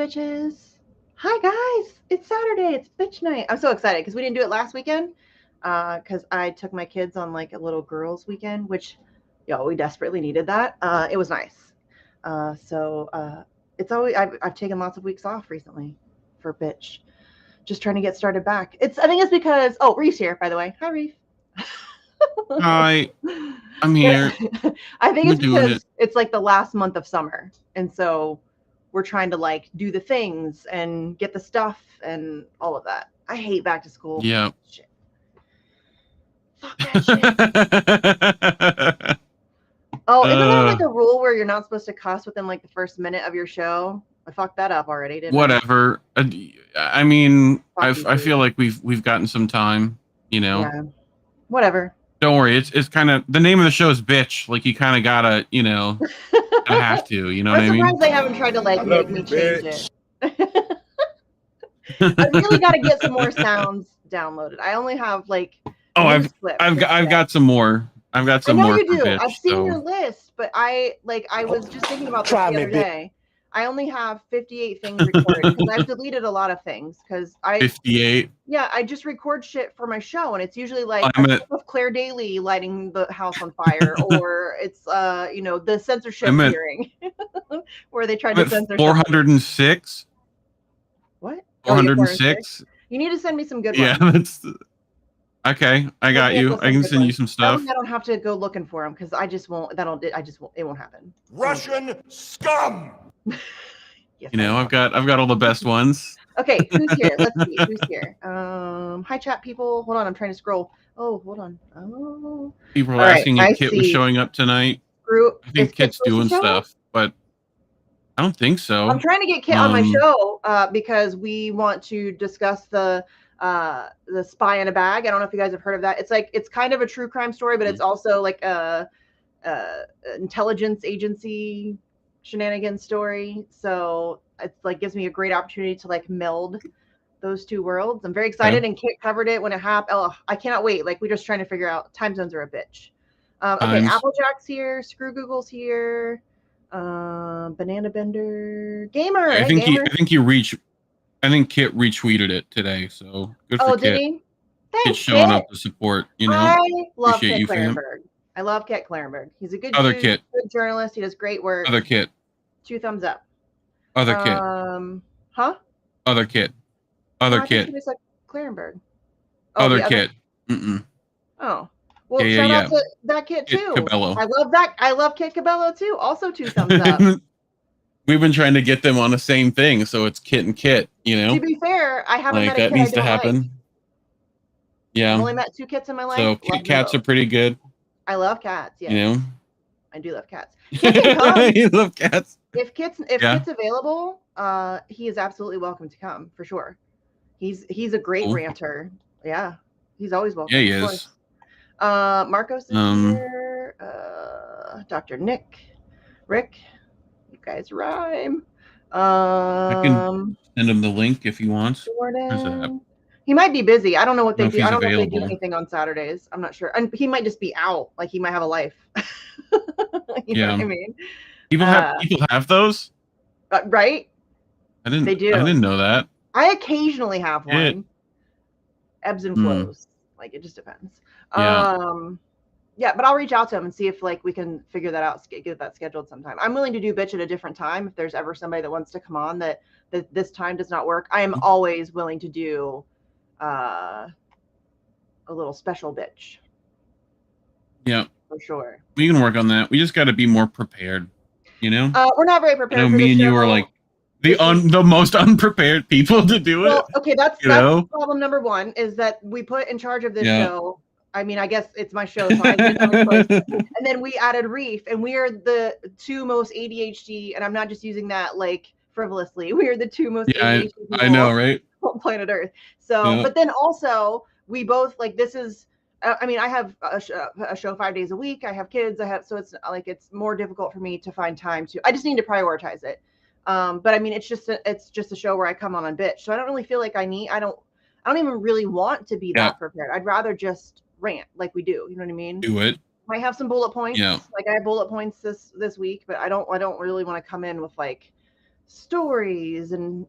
bitches. Hi, guys. It's Saturday. It's bitch night. I'm so excited because we didn't do it last weekend because I took my kids on like a little girls' weekend, which, we desperately needed that. It was nice. It's always, I've taken lots of weeks off recently for bitch. Just trying to get started back. I think it's because, Reef's here, by the way. Hi, Reef. Hi, I'm here. I think We're it's doing it. because it's like the last month of summer. And so we're trying to like do the things and get the stuff and all of that. I hate back to school. Yeah. Shit. Fuck that shit. Isn't there like a rule where you're not supposed to cuss within like the first minute of your show? I fucked that up already, didn't whatever. I mean, I Fucking feel like we've gotten some time, Yeah. Whatever. Don't worry, it's kind of the name of the show is bitch. Like you kind of gotta, I have to, you know what I mean? I'm surprised they haven't tried to like make me change it. I really got to get some more sounds downloaded. I only have like I've got some more. I've got some more. I know you do. Bitch, I've seen your list, but I was just thinking about this the other day. I only have 58 things recorded because I've deleted a lot of things because 58. Yeah, I just record shit for my show, and it's usually like of Claire Daly lighting the house on fire, or it's the censorship hearing where they tried to censor 406. What? 406. You need to send me some good ones. Yeah, that's okay. I got you. I can send you some stuff. I don't have to go looking for them because I just won't. It won't happen. Russian scum. Yes, I've got all the best ones. Okay, who's here? Let's see who's here. Hi, chat people. Hold on, I'm trying to scroll. Oh, hold on. Oh, people are asking if Kit was showing up tonight. I think Kit's doing stuff, but I don't think so. I'm trying to get Kit on my show because we want to discuss the Spy in a Bag. I don't know if you guys have heard of that. It's kind of a true crime story, but it's also like a intelligence agency shenanigans story. So it's like gives me a great opportunity to like meld those two worlds. I'm very excited, and Kit covered it when it happened. Oh, I cannot wait. Like we're just trying to figure out time zones are a bitch. Okay, Applejack's here, Screw Google's here, Banana Bender Gamer. I think Kit retweeted it today, so good for Kit. Did he? Thanks, Kit showing up to support. I love Kit Clarenberg. I love Kit Clarenberg. He's a good dude, Kit. Good journalist. He does great work. Other Kit. 2 thumbs up. Other Kit. Huh? Other Kit. Other Kit. It's like Clarenberg. Other Kit. Oh. Well, shout out to that Kit too. Cabello. I love that. I love Kit Cabello too. Also 2 thumbs up. We've been trying to get them on the same thing, so it's Kit and Kit, To be fair, I haven't met a that Kit needs to happen. Like. Yeah. I've only met 2 Kits in my life. So cats are pretty good. I love cats, yeah. I do love cats. Kit can come. You love cats. If Kit's available, he is absolutely welcome to come for sure. He's a great ranter. Yeah. He's always welcome. Yeah, he is. Marcos is here. Dr. Rick. You guys rhyme. I can send him the link if he wants. Jordan. He might be busy. I don't know what they do. I don't know if they do anything on Saturdays. I'm not sure. And he might just be out. Like he might have a life. you know what I mean? People have those? Right? They do. I didn't know that. I occasionally have one. Ebbs and flows. Like it just depends. Yeah, but I'll reach out to him and see if like we can figure that out, get that scheduled sometime. I'm willing to do bitch at a different time if there's ever somebody that wants to come on that this time does not work. I am always willing to do a little special bitch. Yeah, for sure. We can work on that. We just got to be more prepared. We're not very prepared. I know me and you are like the most unprepared people to do it. Okay, that's problem number 1 is that we put in charge of this show. I mean, I guess it's my show, so I didn't have a choice. And then we added Reef, and we are the 2 most ADHD, and I'm not just using that like frivolously. We are the 2 most ADHD people I know, right? On planet Earth. So, but then also we both like this is. I mean, I have a show 5 days a week. I have kids. So it's like it's more difficult for me to find time to. I just need to prioritize it. But I mean, it's just a show where I come on bitch. So I don't really feel like I don't even really want to be that prepared. I'd rather just rant like we do. You know what I mean? Do it. Might have some bullet points. Yeah. Like I have bullet points this week, but I don't really want to come in with like stories and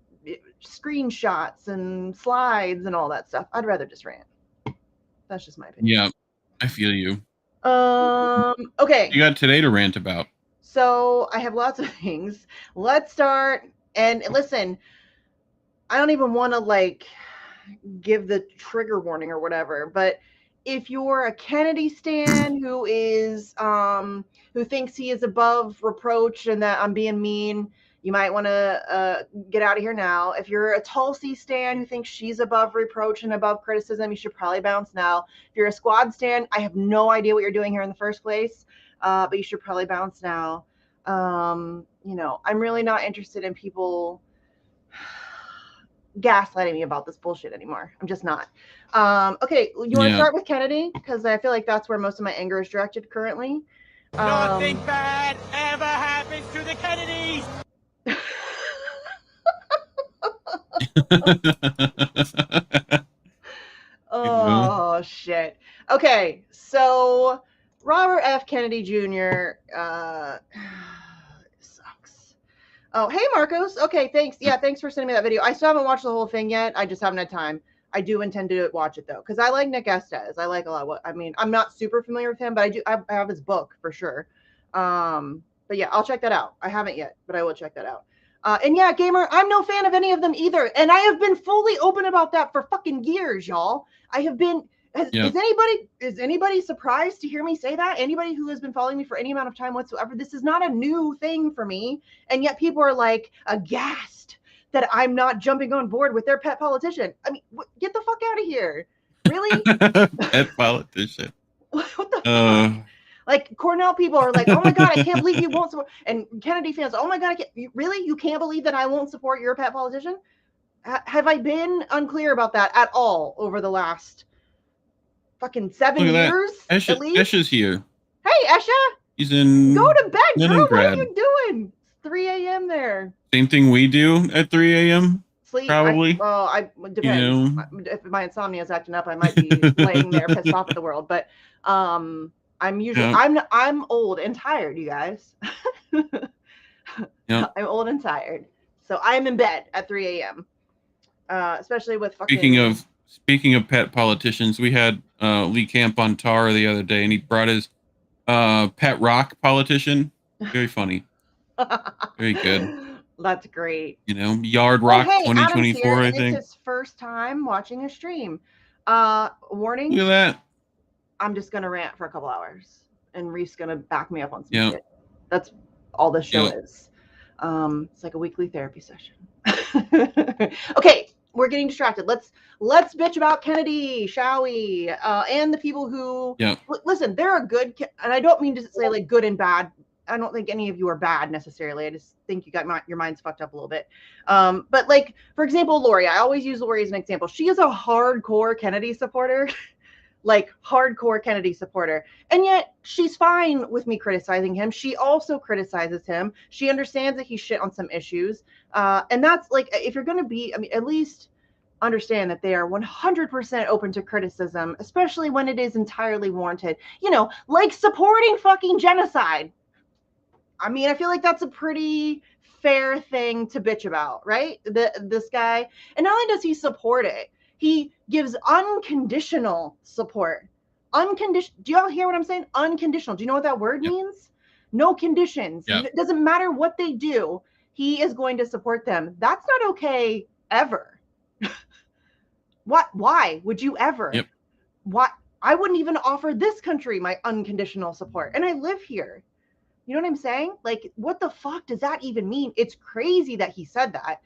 screenshots and slides and all that stuff. I'd rather just rant. That's just my opinion. Yeah, I feel you. Okay. You got today to rant about. So I have lots of things. Let's start. And listen, I don't even want to like give the trigger warning or whatever, but if you're a Kennedy stan who who thinks he is above reproach and that I'm being mean, you might want to get out of here now. If you're a Tulsi stan who thinks she's above reproach and above criticism, you should probably bounce now. If you're a squad stan, I have no idea what you're doing here in the first place, but you should probably bounce now. You know, I'm really not interested in people gaslighting me about this bullshit anymore. I'm just not. Okay, you want to start with Kennedy? Because I feel like that's where most of my anger is directed currently. Nothing bad ever happens to the Kennedys! Oh, shit. Okay, so Robert F. Kennedy Jr. Sucks. Oh, hey, Marcos. Okay, thanks. Yeah, thanks for sending me that video. I still haven't watched the whole thing yet. I just haven't had time. I do intend to watch it, though, because I like Nick Estes. I like a lot of what, I mean, I'm not super familiar with him, but I have his book for sure. But yeah, I'll check that out. I haven't yet, but I will check that out. And yeah, Gamer, I'm no fan of any of them either. And I have been fully open about that for fucking years, y'all. I have been, is anybody surprised to hear me say that? Anybody who has been following me for any amount of time whatsoever, this is not a new thing for me. And yet people are like aghast that I'm not jumping on board with their pet politician. I mean, get the fuck out of here. Really? Pet politician. What the fuck? Like Cornell people are like, oh my God, I can't believe you won't support. And Kennedy fans, oh my God, really? You can't believe that I won't support your pet politician? Have I been unclear about that at all over the last fucking 7 years? Esha, at least? Esha's here. Hey, Esha. He's in Go to bed, Leningrad. girl. What are you doing? It's 3 a.m. there. Same thing we do at 3 a.m. Sleep. Probably. Depends. You know? If my insomnia is acting up, I might be laying there pissed off at the world. But I'm usually I'm old and tired, you guys. I'm old and tired, so I'm in bed at 3 a.m. Especially with fucking. Speaking of pet politicians, we had Lee Camp on Tar the other day, and he brought his pet rock politician. Very funny. Very good. That's great. You know, Yard Rock 2024. I think it's his first time watching a stream. Warning. Look at that. I'm just gonna rant for a couple hours, and Reef's gonna back me up on some shit. That's all this show is. It's like a weekly therapy session. Okay, we're getting distracted. Let's bitch about Kennedy, shall we? And the people who listen. There are good, and I don't mean to say like good and bad. I don't think any of you are bad necessarily. I just think you got your minds fucked up a little bit. But like, for example, Lori. I always use Lori as an example. She is a hardcore Kennedy supporter. Like hardcore Kennedy supporter. And yet she's fine with me criticizing him. She also criticizes him. She understands that he's shit on some issues. And that's like, if you're going to be, I mean, at least understand that they are 100% open to criticism, especially when it is entirely warranted. You know, like supporting fucking genocide. I mean, I feel like that's a pretty fair thing to bitch about, right? This guy. And not only does he support it, he gives unconditional support. Unconditional. Do y'all hear what I'm saying? Unconditional. Do you know what that word means? No conditions. It doesn't matter what they do. He is going to support them. That's not okay ever. What? Why would you ever? Why? I wouldn't even offer this country my unconditional support. And I live here. You know what I'm saying? Like, what the fuck does that even mean? It's crazy that he said that.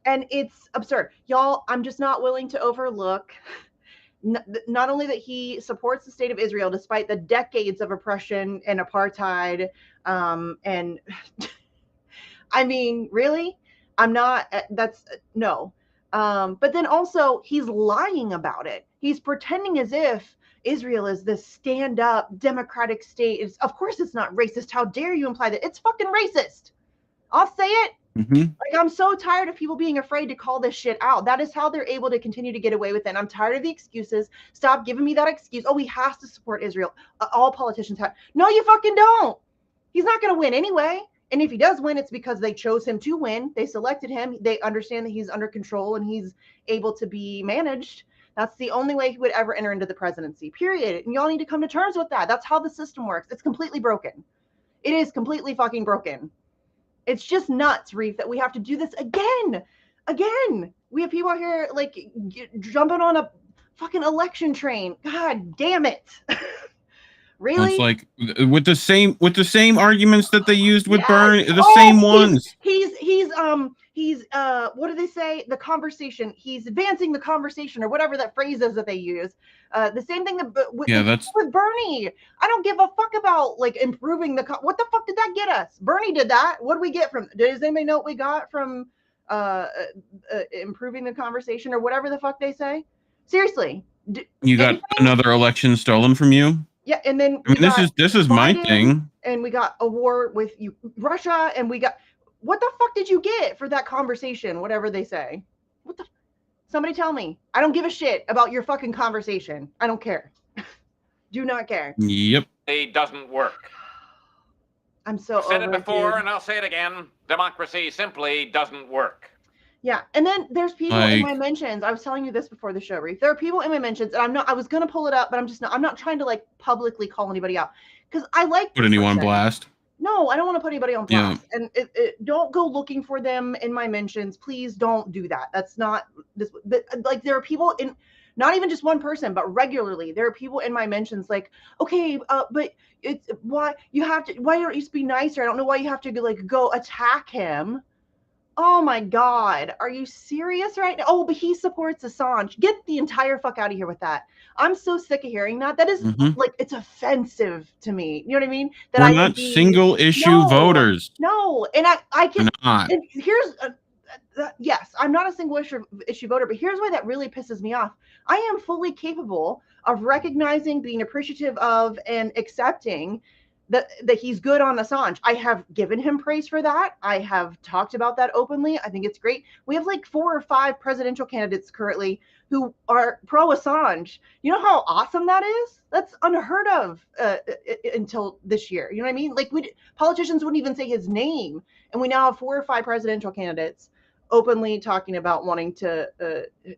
And it's absurd. Y'all, I'm just not willing to overlook not only that he supports the state of Israel despite the decades of oppression and apartheid. And I mean, really? I'm not, no. But then also he's lying about it. He's pretending as if Israel is this stand-up democratic state. Of course it's not racist. How dare you imply that? It's fucking racist. I'll say it. Like, I'm so tired of people being afraid to call this shit out. That is how they're able to continue to get away with it. And I'm tired of the excuses. Stop giving me that excuse. Oh, he has to support Israel. All politicians have. No, you fucking don't. He's not going to win anyway. And if he does win, it's because they chose him to win. They selected him. They understand that he's under control and he's able to be managed. That's the only way he would ever enter into the presidency, period. And y'all need to come to terms with that. That's how the system works. It's completely broken. It is completely fucking broken. It's just nuts, Reef, that we have to do this again. Again. We have people out here like jumping on a fucking election train. God damn it. Really? It's like with the same arguments that they used with Bernie, the same ones. He's what do they say? The conversation. He's advancing the conversation, or whatever that phrase is that they use. The same thing with Bernie. I don't give a fuck about like improving what the fuck did that get us? Bernie did that. What did we get from? Does anybody know what we got from improving the conversation, or whatever the fuck they say? Seriously. You got another election stolen from you? Yeah, and then I mean, this is Biden, my thing. And we got a war with Russia, and we got what the fuck did you get for that conversation? Whatever they say. What the? Somebody tell me. I don't give a shit about your fucking conversation. I don't care. Do not care. Yep. It doesn't work. I'm so. I've said it before, and I'll say it again. Democracy simply doesn't work. Yeah, and then there's people in my mentions. I was telling you this before the show, Reef. There are people in my mentions, and I was gonna pull it up, but I'm not trying to like publicly call anybody out because I like put anyone on blast. No, I don't want to put anybody on blast, and don't go looking for them in my mentions. Please don't do that. That's not this. But like there are people in, not even just one person, but regularly there are people in my mentions like, okay, but it's why don't you be nicer? I don't know why you have to like go attack him. Oh my God. Are you serious right now? Oh, but he supports Assange. Get the entire fuck out of here with that. I'm so sick of hearing that. That is like, it's offensive to me. You know what I mean? That We're not single issue voters. No. And I can, and here's, yes, I'm not a single issue voter, but here's why that really pisses me off. I am fully capable of recognizing, being appreciative of, and accepting that he's good on Assange. I have given him praise for that. I have talked about that openly. I think it's great. We have like 4 or 5 presidential candidates currently who are pro Assange. You know how awesome that is? That's unheard of until this year. You know what I mean? Like politicians wouldn't even say his name. And we now have 4 or 5 presidential candidates openly talking about wanting to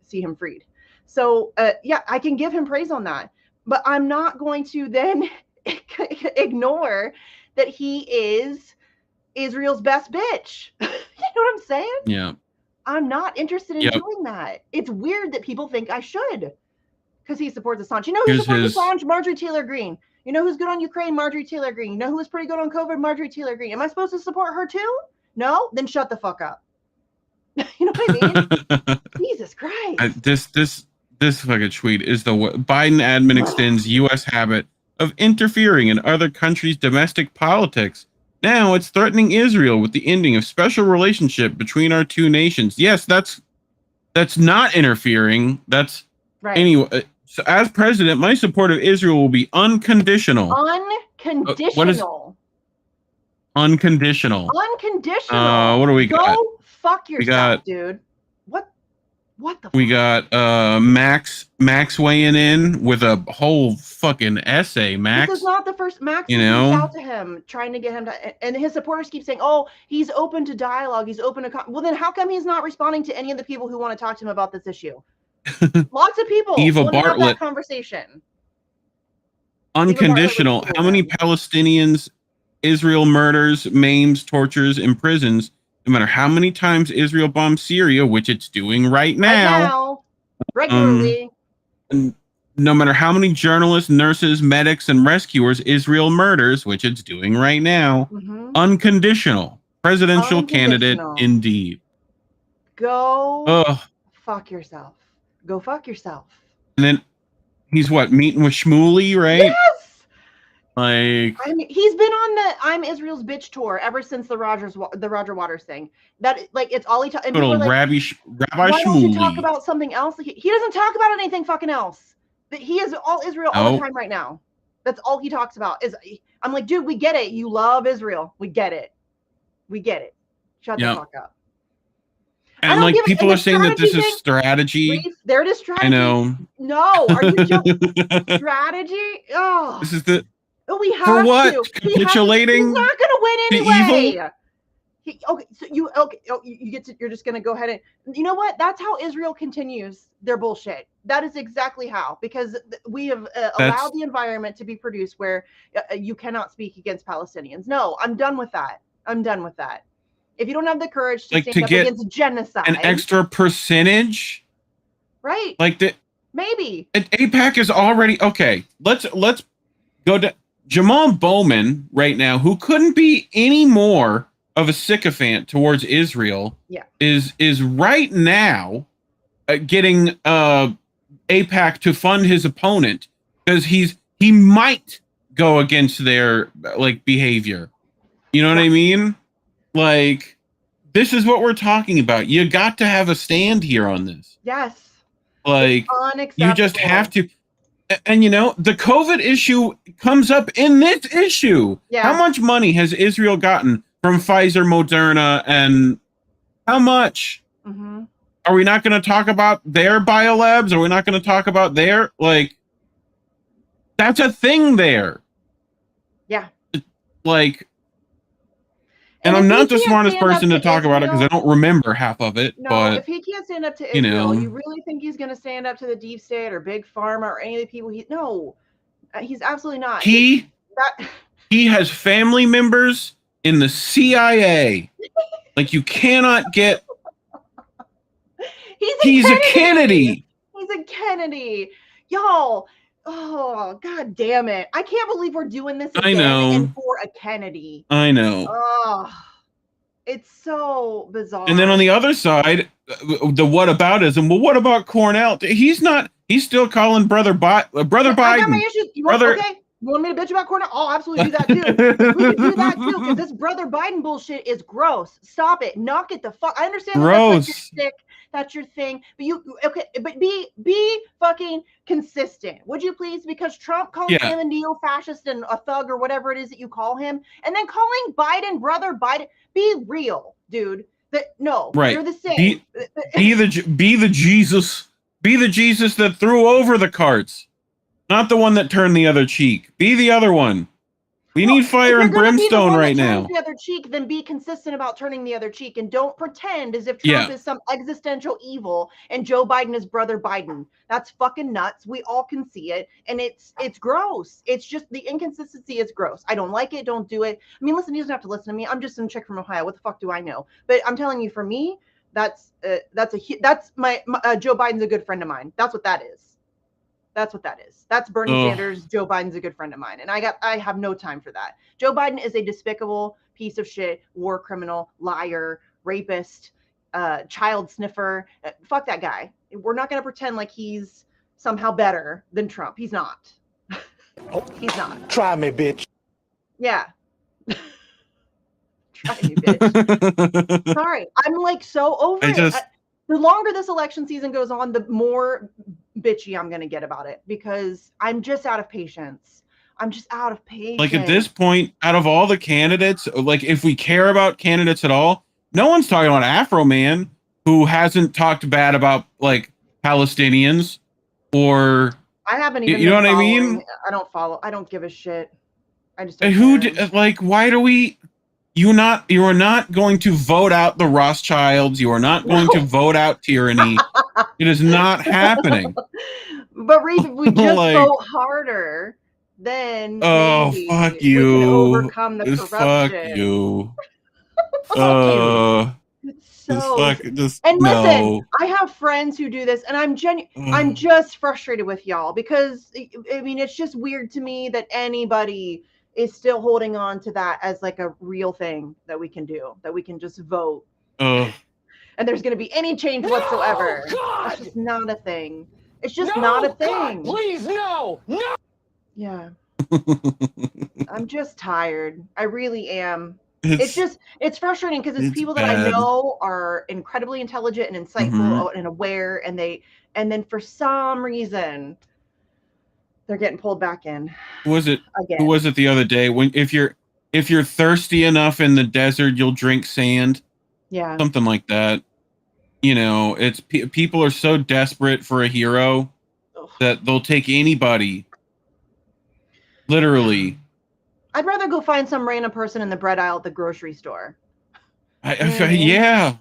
see him freed. So yeah, I can give him praise on that, but I'm not going to then ignore that he is Israel's best bitch. You know what I'm saying? Yeah. I'm not interested in doing that. It's weird that people think I should because he supports Assange. You know who supports Assange? Marjorie Taylor Greene. You know who's good on Ukraine? Marjorie Taylor Greene. You know who was pretty good on COVID? Marjorie Taylor Greene. Am I supposed to support her too? No? Then shut the fuck up. You know what I mean? Jesus Christ. This fucking tweet is the Biden admin extends U.S. habit of interfering in other countries' domestic politics. Now it's threatening Israel with the ending of special relationship between our two nations. Yes, that's not interfering. That's right. Anyway. So as president, my support of Israel will be unconditional. Unconditional. What is unconditional? Unconditional. What do we got? Go fuck yourself, dude. What the? We got Max weighing in with a whole fucking essay. Max, this is not the first. Max reached out to him, trying to get him to, and his supporters keep saying, "Oh, he's open to dialogue. He's open to." Well, then how come he's not responding to any of the people who want to talk to him about this issue? Lots of people want to have that conversation. Unconditional. How many Palestinians Israel murders, maims, tortures, imprisons? No matter how many times Israel bombs Syria, which it's doing right now regularly. No matter how many journalists, nurses, medics, and rescuers Israel murders, which it's doing right now. Unconditional. Presidential candidate, indeed. Go fuck yourself. Go fuck yourself. And then he's meeting with Shmuley, right? Yes! Like, I mean, he's been on the "I'm Israel's bitch" tour ever since the Roger Waters thing. That it's all he talks. Rabbi why don't you talk about something else? He doesn't talk about anything fucking else. He is all Israel all the time right now. That's all he talks about. I'm like, dude, we get it. You love Israel. We get it. We get it. Shut the fuck up. And like people are saying that this is strategy. There it is, strategy. I know. No, are you joking? Strategy? Oh, this is the. We have for what? to. Capitulating? He's not going to win anyway. Okay, so you get to, you're just gonna go ahead and, you know what? That's how Israel continues their bullshit. That is exactly how, because we have allowed the environment to be produced where you cannot speak against Palestinians. No, I'm done with that. I'm done with that. If you don't have the courage to stand up against genocide, an extra percentage, right? Like the maybe AIPAC is already okay. Let's go to Jamal Bowman right now, who couldn't be any more of a sycophant towards Israel. Yeah, is right now getting AIPAC to fund his opponent because he might go against their like behavior. You know what I mean? Like, this is what we're talking about. You got to have a stand here on this. Yes. Like, you just have to. And you know, the COVID issue comes up in this issue. Yeah. How much money has Israel gotten from Pfizer, Moderna, and how much? Mm-hmm. Are we not going to talk about their biolabs? Are we not going to talk about their, like, that's a thing there. Yeah. Like, and I'm not the smartest person to talk about it because I don't remember half of it. No, but if he can't stand up to Israel, you you really think he's going to stand up to the deep state or big pharma or any of the people? No, he's absolutely not. He has family members in the CIA. Like, you cannot get. He's a Kennedy. He's a Kennedy. Y'all. Oh, God damn it. I can't believe we're doing this again. I know. And for a Kennedy. I know. Oh, it's so bizarre. And then on the other side, the whataboutism. Well, what about Cornell? He's still calling brother Biden. I got my issues. You want me to bitch about Cornell? I'll absolutely do that too. We can do that too, because this brother Biden bullshit is gross. Stop it. Knock it the fuck. I understand gross. That's like your stick. That's your thing. But be fucking consistent, would you please? Because Trump calls him a neo-fascist and a thug or whatever it is that you call him, and then calling Biden brother Biden. Be real, dude. You're the same. Be the Jesus. Be the Jesus that threw over the carts. Not the one that turned the other cheek. Be the other one. We need fire and brimstone right now. The other cheek, then be consistent about turning the other cheek, and don't pretend as if Trump is some existential evil and Joe Biden is brother Biden. That's fucking nuts. We all can see it, and it's gross. It's just the inconsistency is gross. I don't like it. Don't do it. I mean, listen, he doesn't have to listen to me. I'm just some chick from Ohio. What the fuck do I know? But I'm telling you, for me, that's my Joe Biden's a good friend of mine. That's what that is. That's what that is. That's Bernie Sanders. Joe Biden's a good friend of mine. And I have no time for that. Joe Biden is a despicable piece of shit, war criminal, liar, rapist, child sniffer. Fuck that guy. We're not going to pretend like he's somehow better than Trump. He's not. He's not. Try me, bitch. Yeah. Try me, bitch. Sorry. I'm like so over it. The longer this election season goes on, the more bitchy I'm going to get about it, because I'm just out of patience. Like, at this point, out of all the candidates, like, if we care about candidates at all, no one's talking about Afro Man, who hasn't talked bad about, like, Palestinians, or I haven't even, you know what I mean? I don't follow. I don't give a shit. I just don't like, why do we? You are not going to vote out the Rothschilds. You are not going to vote out tyranny. It is not happening. But Reeve, if we just vote harder, then fuck you. We can overcome the corruption. Fuck you. Listen, I have friends who do this, and I'm just frustrated with y'all, because I mean, it's just weird to me that anybody is still holding on to that as like a real thing that we can do, that we can just vote and there's going to be any change whatsoever. It's just not a thing. It's just not a thing. God, please, no. Yeah. I'm just tired. I really am. It's frustrating, because it's people that I know are incredibly intelligent and insightful and aware, and then for some reason they're getting pulled back in. Who was it the other day? If you're thirsty enough in the desert, you'll drink sand. Yeah. Something like that. You know, it's people are so desperate for a hero that they'll take anybody. Literally. I'd rather go find some random person in the bread aisle at the grocery store. Yeah,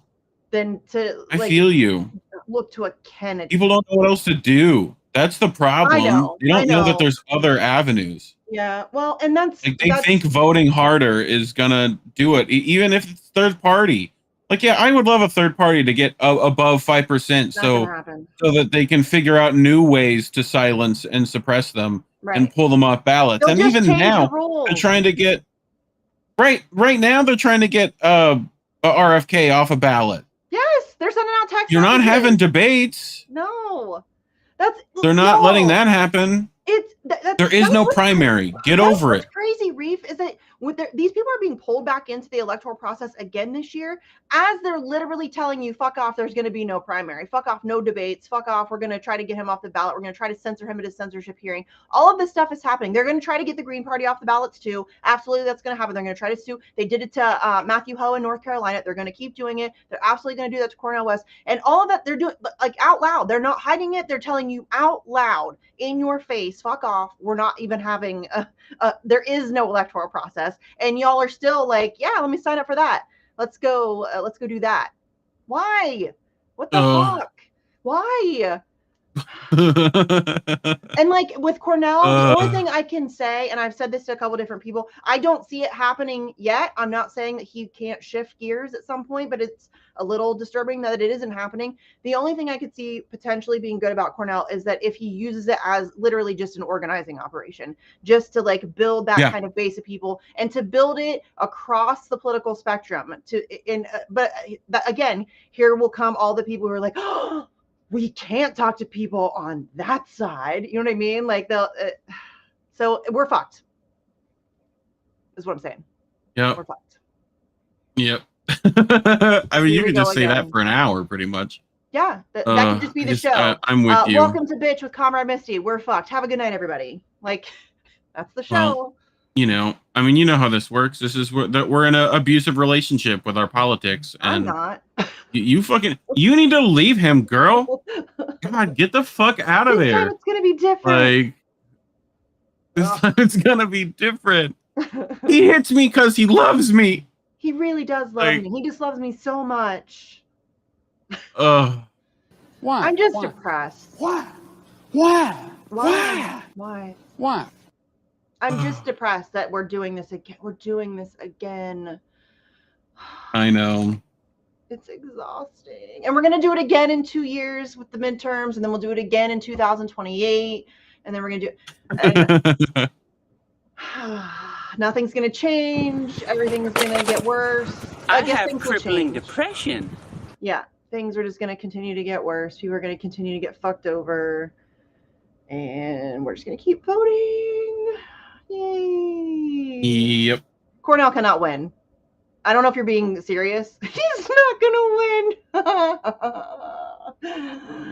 than to I like feel you. look to a Kennedy. People don't know what else to do. That's the problem. They I don't know that know. there's other avenues. Yeah. Well, and that's Like they think voting harder is gonna do it, even if it's third party. Like, yeah, I would love a third party to get above 5%, not gonna so happen. that they can figure out new ways to silence and suppress them and Right. pull them off ballots. They'll And just even change the now, they're rules. trying to get right now. They're trying to get a RFK off a ballot. Yes, they're sending out text You're not messages. having debates. No, that's They're not letting that happen. There is no primary. Get over it. What's crazy, Reef, is that these people are being pulled back into the electoral process again this year, as they're literally telling you, fuck off, there's going to be no primary. Fuck off, no debates. Fuck off, we're going to try to get him off the ballot. We're going to try to censor him at his censorship hearing. All of this stuff is happening. They're going to try to get the Green Party off the ballots too. Absolutely, that's going to happen. They're going to try to sue. They did it to Matthew Ho in North Carolina. They're going to keep doing it. They're absolutely going to do that to Cornel West. And all of that they're doing like out loud. They're not hiding it. They're telling you out loud in your face, fuck off. We're not even having there is no electoral process, and y'all are still like, yeah, let me sign up for that. Let's go do that. Why? What the fuck? Why? And like with Cornel, the only thing I can say, and I've said this to a couple different people, I don't see it happening yet. I'm not saying that he can't shift gears at some point, but it's a little disturbing that it isn't happening. The only thing I could see potentially being good about Cornel is that if he uses it as literally just an organizing operation, just to like build that kind of base of people and to build it across the political spectrum. But again, here will come all the people who are like, oh, we can't talk to people on that side. You know what I mean? Like so we're fucked. Is what I'm saying. Yeah. We're fucked. Yep. I mean, you could just say that for an hour, pretty much. Yeah, that could just be the show. I'm with you. Welcome to Bitch with Comrade Misty. We're fucked. Have a good night, everybody. Like, that's the show. Well, I mean, you know how this works. This is that we're in an abusive relationship with our politics. And I'm not. You need to leave him, girl. God, get the fuck out of there. This time it's gonna be different. Like, this time it's gonna be different. He hits me because he loves me. He really does love me. He just loves me so much. Why? I'm just depressed. Why? I'm just depressed that we're doing this again. I know. It's exhausting. And we're going to do it again in 2 years with the midterms, and then we'll do it again in 2028, and then we're going to do it. Nothing's going to change. Everything's going to get worse. I have crippling depression. Yeah, things are just going to continue to get worse. People are going to continue to get fucked over, and we're just going to keep voting. Yay. Yep. Cornel cannot win. I don't know if you're being serious. He's not gonna win.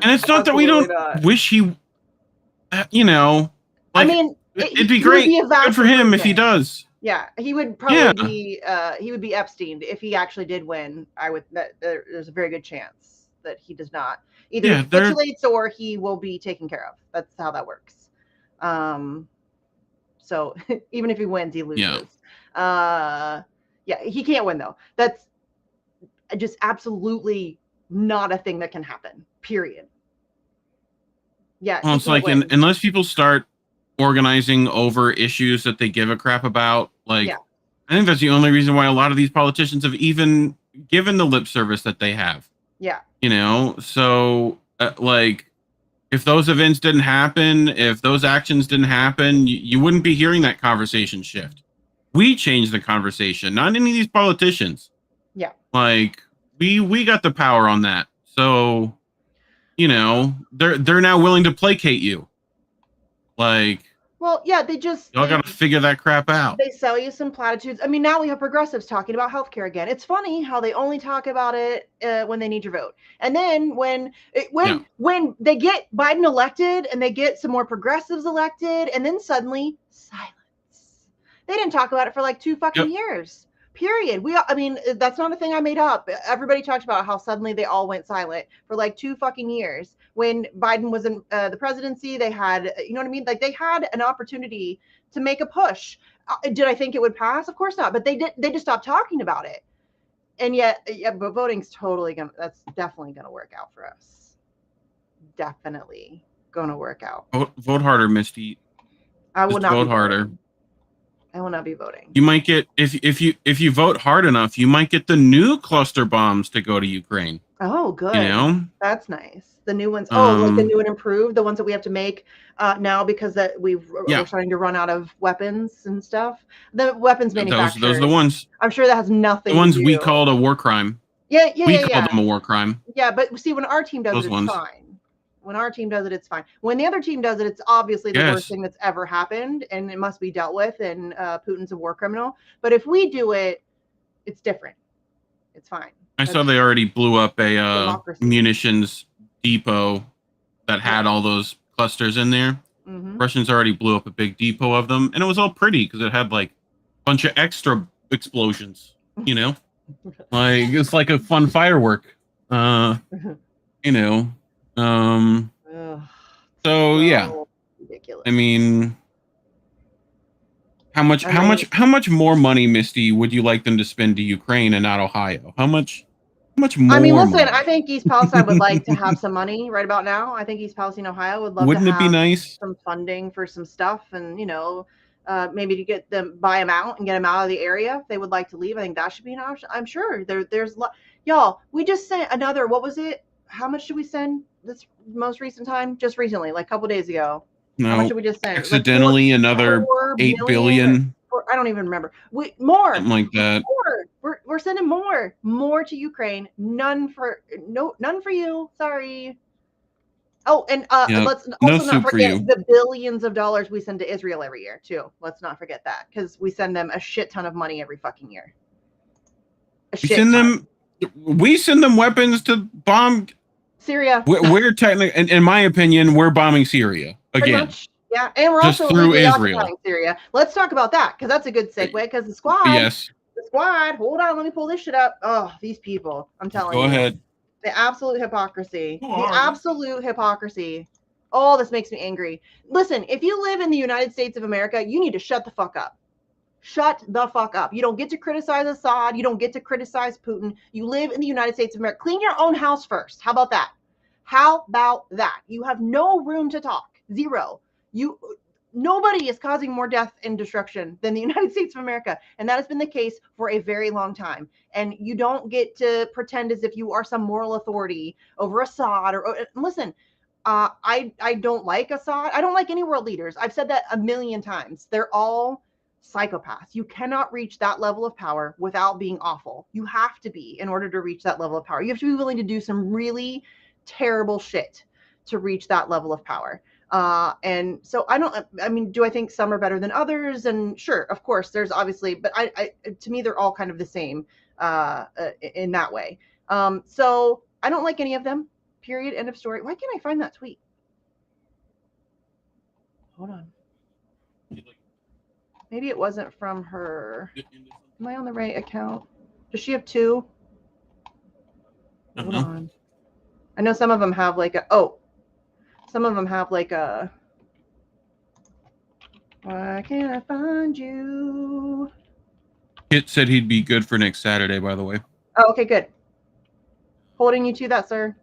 And it's not that we don't wish he, like, I mean, it'd be great. Good for him if he does. Yeah, he would probably be Epstein if he actually did win. There's a very good chance that he does not. Either he capitulates or he will be taken care of. That's how that works. So even if he wins, he loses. Yeah, he can't win though. That's just absolutely not a thing that can happen. Period. Yeah. Well, it's like unless people start organizing over issues that they give a crap about, like I think that's the only reason why a lot of these politicians have even given the lip service that they have. Yeah. So like if those events didn't happen, if those actions didn't happen, you wouldn't be hearing that conversation shift. We changed the conversation, not any of these politicians. Yeah. Like we got the power on that. So, they're now willing to placate you. Like, well, yeah, they got to figure that crap out. They sell you some platitudes. I mean, now we have progressives talking about healthcare again. It's funny how they only talk about it when they need your vote. And then when they get Biden elected and they get some more progressives elected, and then suddenly silence. They didn't talk about it for like 2 fucking years. Period. That's not a thing I made up. Everybody talked about how suddenly they all went silent for like 2 fucking years. When Biden was in the presidency, they had, you know what I mean? Like they had an opportunity to make a push. Did I think it would pass? Of course not. But they just stopped talking about it. And yet, yeah, but voting's that's definitely gonna work out for us. Definitely gonna work out. Vote harder, Misty. I will Just not vote be harder. voting. I will not be voting. You might get if you vote hard enough, you might get the new cluster bombs to go to Ukraine. Oh, good. You know, that's nice. The new ones. Like the new and improved, the ones that we have to make now because that we're starting to run out of weapons and stuff. The weapons manufacturers. Those are the ones. I'm sure that has nothing. The ones to do. we called a war crime. Yeah, we call them a war crime. Yeah, but see, when our team does it, it's fine. When our team does it, it's fine. When the other team does it, it's obviously the worst thing that's ever happened, and it must be dealt with. And Putin's a war criminal. But if we do it, it's different. It's fine. I saw they already blew up a munitions depot that had all those clusters in there. Mm-hmm. Russians already blew up a big depot of them, and it was all pretty because it had like a bunch of extra explosions. You know, like it's like a fun firework. You know. So yeah, ridiculous. I mean, how much more money, Misty, would you like them to spend to Ukraine and not Ohio? How much more? I mean, listen, money? I think East Palestine would like to have some money right about now. I think East Palestine, Ohio would love Wouldn't to it be nice? some funding for some stuff, and maybe to get them, buy them out and get them out of the area if they would like to leave. I think that should be an option. I'm sure there's y'all. We just sent another. What was it? How much did we send this most recent time? Just recently, like a couple days ago. No, how much did we just send? Accidentally, like another 8 billion. I don't even remember. More. Something like that. More. We're sending more to Ukraine. None for you. Sorry. Oh, and let's also not forget the billions of dollars we send to Israel every year too. Let's not forget that, because we send them a shit ton of money every fucking year. We send them weapons to bomb Syria. We're technically, in my opinion, we're bombing Syria again. Yeah, and we're just also through Israel. Occupying Syria. Let's talk about that, because that's a good segue. Because the squad. Yes. The squad. Hold on, let me pull this shit up. Oh, these people! I'm telling you. Go ahead. The absolute hypocrisy. Absolute hypocrisy. Oh, this makes me angry. Listen, if you live in the United States of America, you need to shut the fuck up. Shut the fuck up. You don't get to criticize Assad. You don't get to criticize Putin. You live in the United States of America. Clean your own house first. How about that? How about that? You have no room to talk. Zero. Nobody is causing more death and destruction than the United States of America. And that has been the case for a very long time. And you don't get to pretend as if you are some moral authority over Assad listen, I don't like Assad. I don't like any world leaders. I've said that a million times. They're all psychopaths. You cannot reach that level of power without being awful. You have to be, in order to reach that level of power. You have to be willing to do some really terrible shit to reach that level of power. And so do I think some are better than others? And sure, of course, there's obviously, but to me, they're all kind of the same, in that way. So I don't like any of them, period. End of story. Why can't I find that tweet? Hold on. Maybe it wasn't from her. Am I on the right account? Does she have two? Hold on. I know some of them have why can't I find you? Kit said he'd be good for next Saturday, by the way. Oh, okay, good. Holding you to that, sir.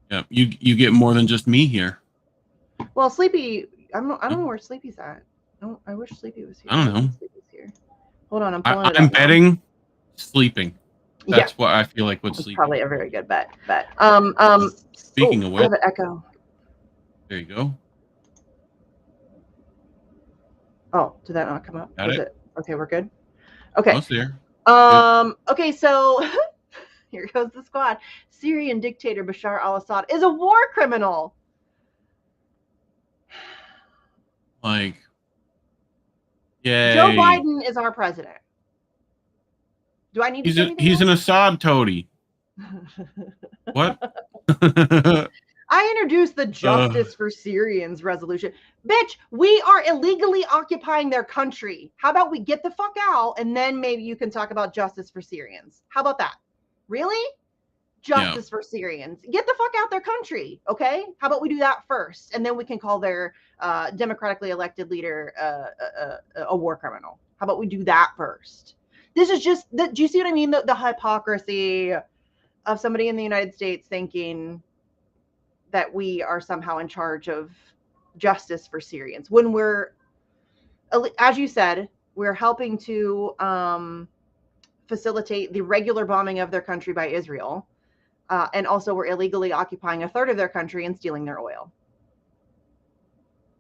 Yeah, you get more than just me here. Well, Sleepy, I don't know where Sleepy's at. I wish Sleepy was here. I don't know. Sleepy's here. Hold on, I'm pulling it up. I'm betting sleeping. That's what I feel like would sleep. Probably a very good bet. Speaking of which, I have an echo. There you go. Oh, did that not come up? Got it. Okay, we're good. Okay. Almost there. Okay, so here goes the squad. Syrian dictator Bashar al-Assad is a war criminal. Like, yay. Joe Biden is our president. Do I need to say anything He's an Assad toady. What? I introduced the Justice for Syrians resolution. Bitch, we are illegally occupying their country. How about we get the fuck out, and then maybe you can talk about justice for Syrians? How about that? Really? Justice for Syrians. Get the fuck out their country, okay? How about we do that first, and then we can call their democratically elected leader a war criminal. How about we do that first? This is just, do you see what I mean? The hypocrisy of somebody in the United States thinking that we are somehow in charge of justice for Syrians when we're, as you said, we're helping to facilitate the regular bombing of their country by Israel. And also we're illegally occupying a third of their country and stealing their oil.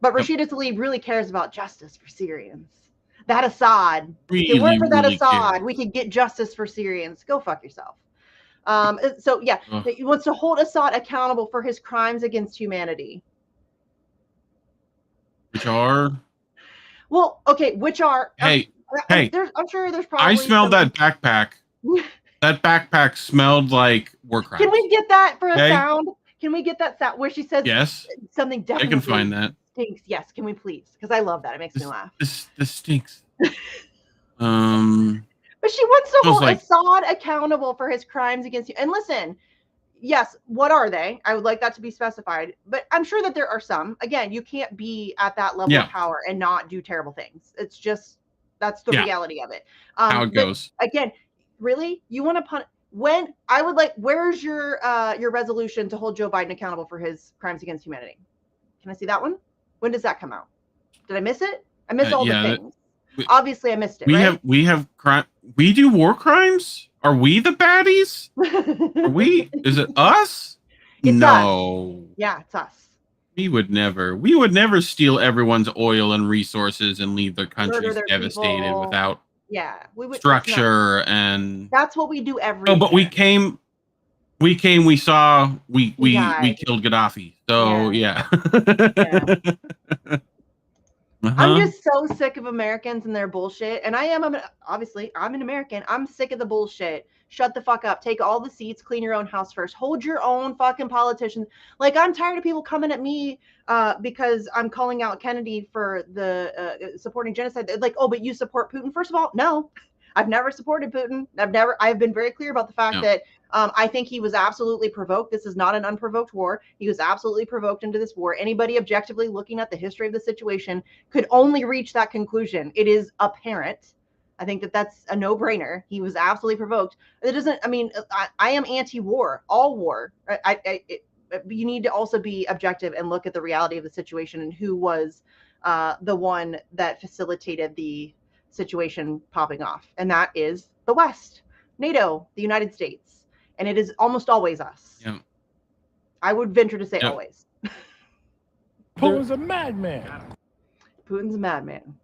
But Rashida Tlaib really cares about justice for Syrians. That Assad, if it weren't for that Assad, we could get justice for Syrians. Go fuck yourself. So yeah, he wants to hold Assad accountable for his crimes against humanity. Which are? Well, okay, which are? Hey, I'm sure there's probably. I smelled that backpack. That backpack smelled like war crimes. Can we get that for a sound? Can we get that sound where she says something definitely? I can find that. Stinks. Yes, can we please? Because I love that. It makes me laugh. This stinks. But she wants to hold Assad accountable for his crimes against you. And listen, yes, what are they? I would like that to be specified. But I'm sure that there are some. Again, you can't be at that level of power and not do terrible things. It's just, that's the reality of it. How it goes. Again, really? You want to punish? When I would like, where's your resolution to hold Joe Biden accountable for his crimes against humanity? Can I see that one? When does that come out? Did I miss it? I missed all the things. Obviously, I missed it. We have crime. We do war crimes. Are we the baddies? Are we? Is it us? It's no. Us. Yeah, it's us. We would never steal everyone's oil and reseurces and leave their countries devastated without structure and. That's what we do every year. But we came, we saw, we killed Gaddafi. So yeah. I'm just so sick of Americans and their bullshit. And obviously I'm an American. I'm sick of the bullshit. Shut the fuck up. Take all the seats. Clean your own house first. Hold your own fucking politicians. Like, I'm tired of people coming at me because I'm calling out Kennedy for the supporting genocide. They're like, oh, but you support Putin. First of all, no. I've never supported Putin. I've been very clear about the fact that I think he was absolutely provoked. This is not an unprovoked war. He was absolutely provoked into this war. Anybody objectively looking at the history of the situation could only reach that conclusion. It is apparent. I think that's a no-brainer. He was absolutely provoked. It doesn't, I mean, I am anti-war, all war. You need to also be objective and look at the reality of the situation and who was the one that facilitated the situation popping off, and that is the West, NATO, the United States, and it is almost always us. Yeah. I would venture to say always. Putin's a madman. Putin's a madman.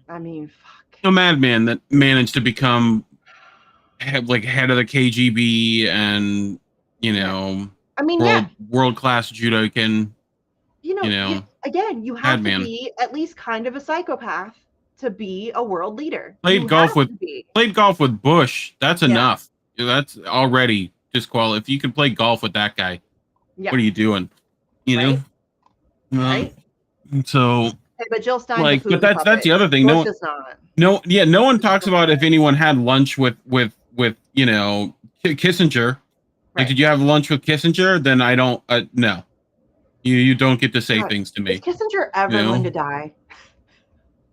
I mean, fuck. A madman that managed to become head of the KGB and I mean, world-class judokan. Again, you have to be at least kind of a psychopath to be a world leader. Played golf with Bush. That's enough. That's already disqualified. If you could play golf with that guy, what are you doing? You know, right? So, but Jill Stein, but that's the other thing. No one talks about if anyone had lunch with Kissinger. Like, did you have lunch with Kissinger? Then I don't. No, you don't get to say things to me. Is Kissinger ever going to die?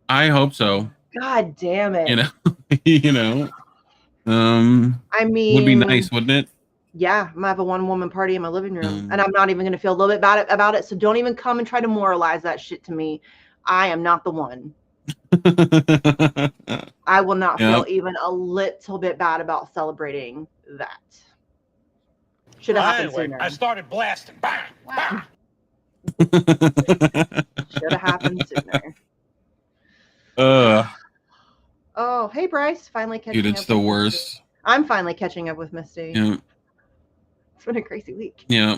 I hope so. God damn it. I mean, would be nice, wouldn't it? Yeah, I'm gonna have a one-woman party in my living room, and I'm not even gonna feel a little bit bad about it. So don't even come and try to moralize that shit to me. I am not the one. I will not feel even a little bit bad about celebrating that. Should have happened sooner. I started blasting. Bang, bang. Should have happened sooner. Oh, hey Bryce, finally catching up. Dude, it's the worst. I'm finally catching up with Misty. Yeah. It's been a crazy week. Yeah.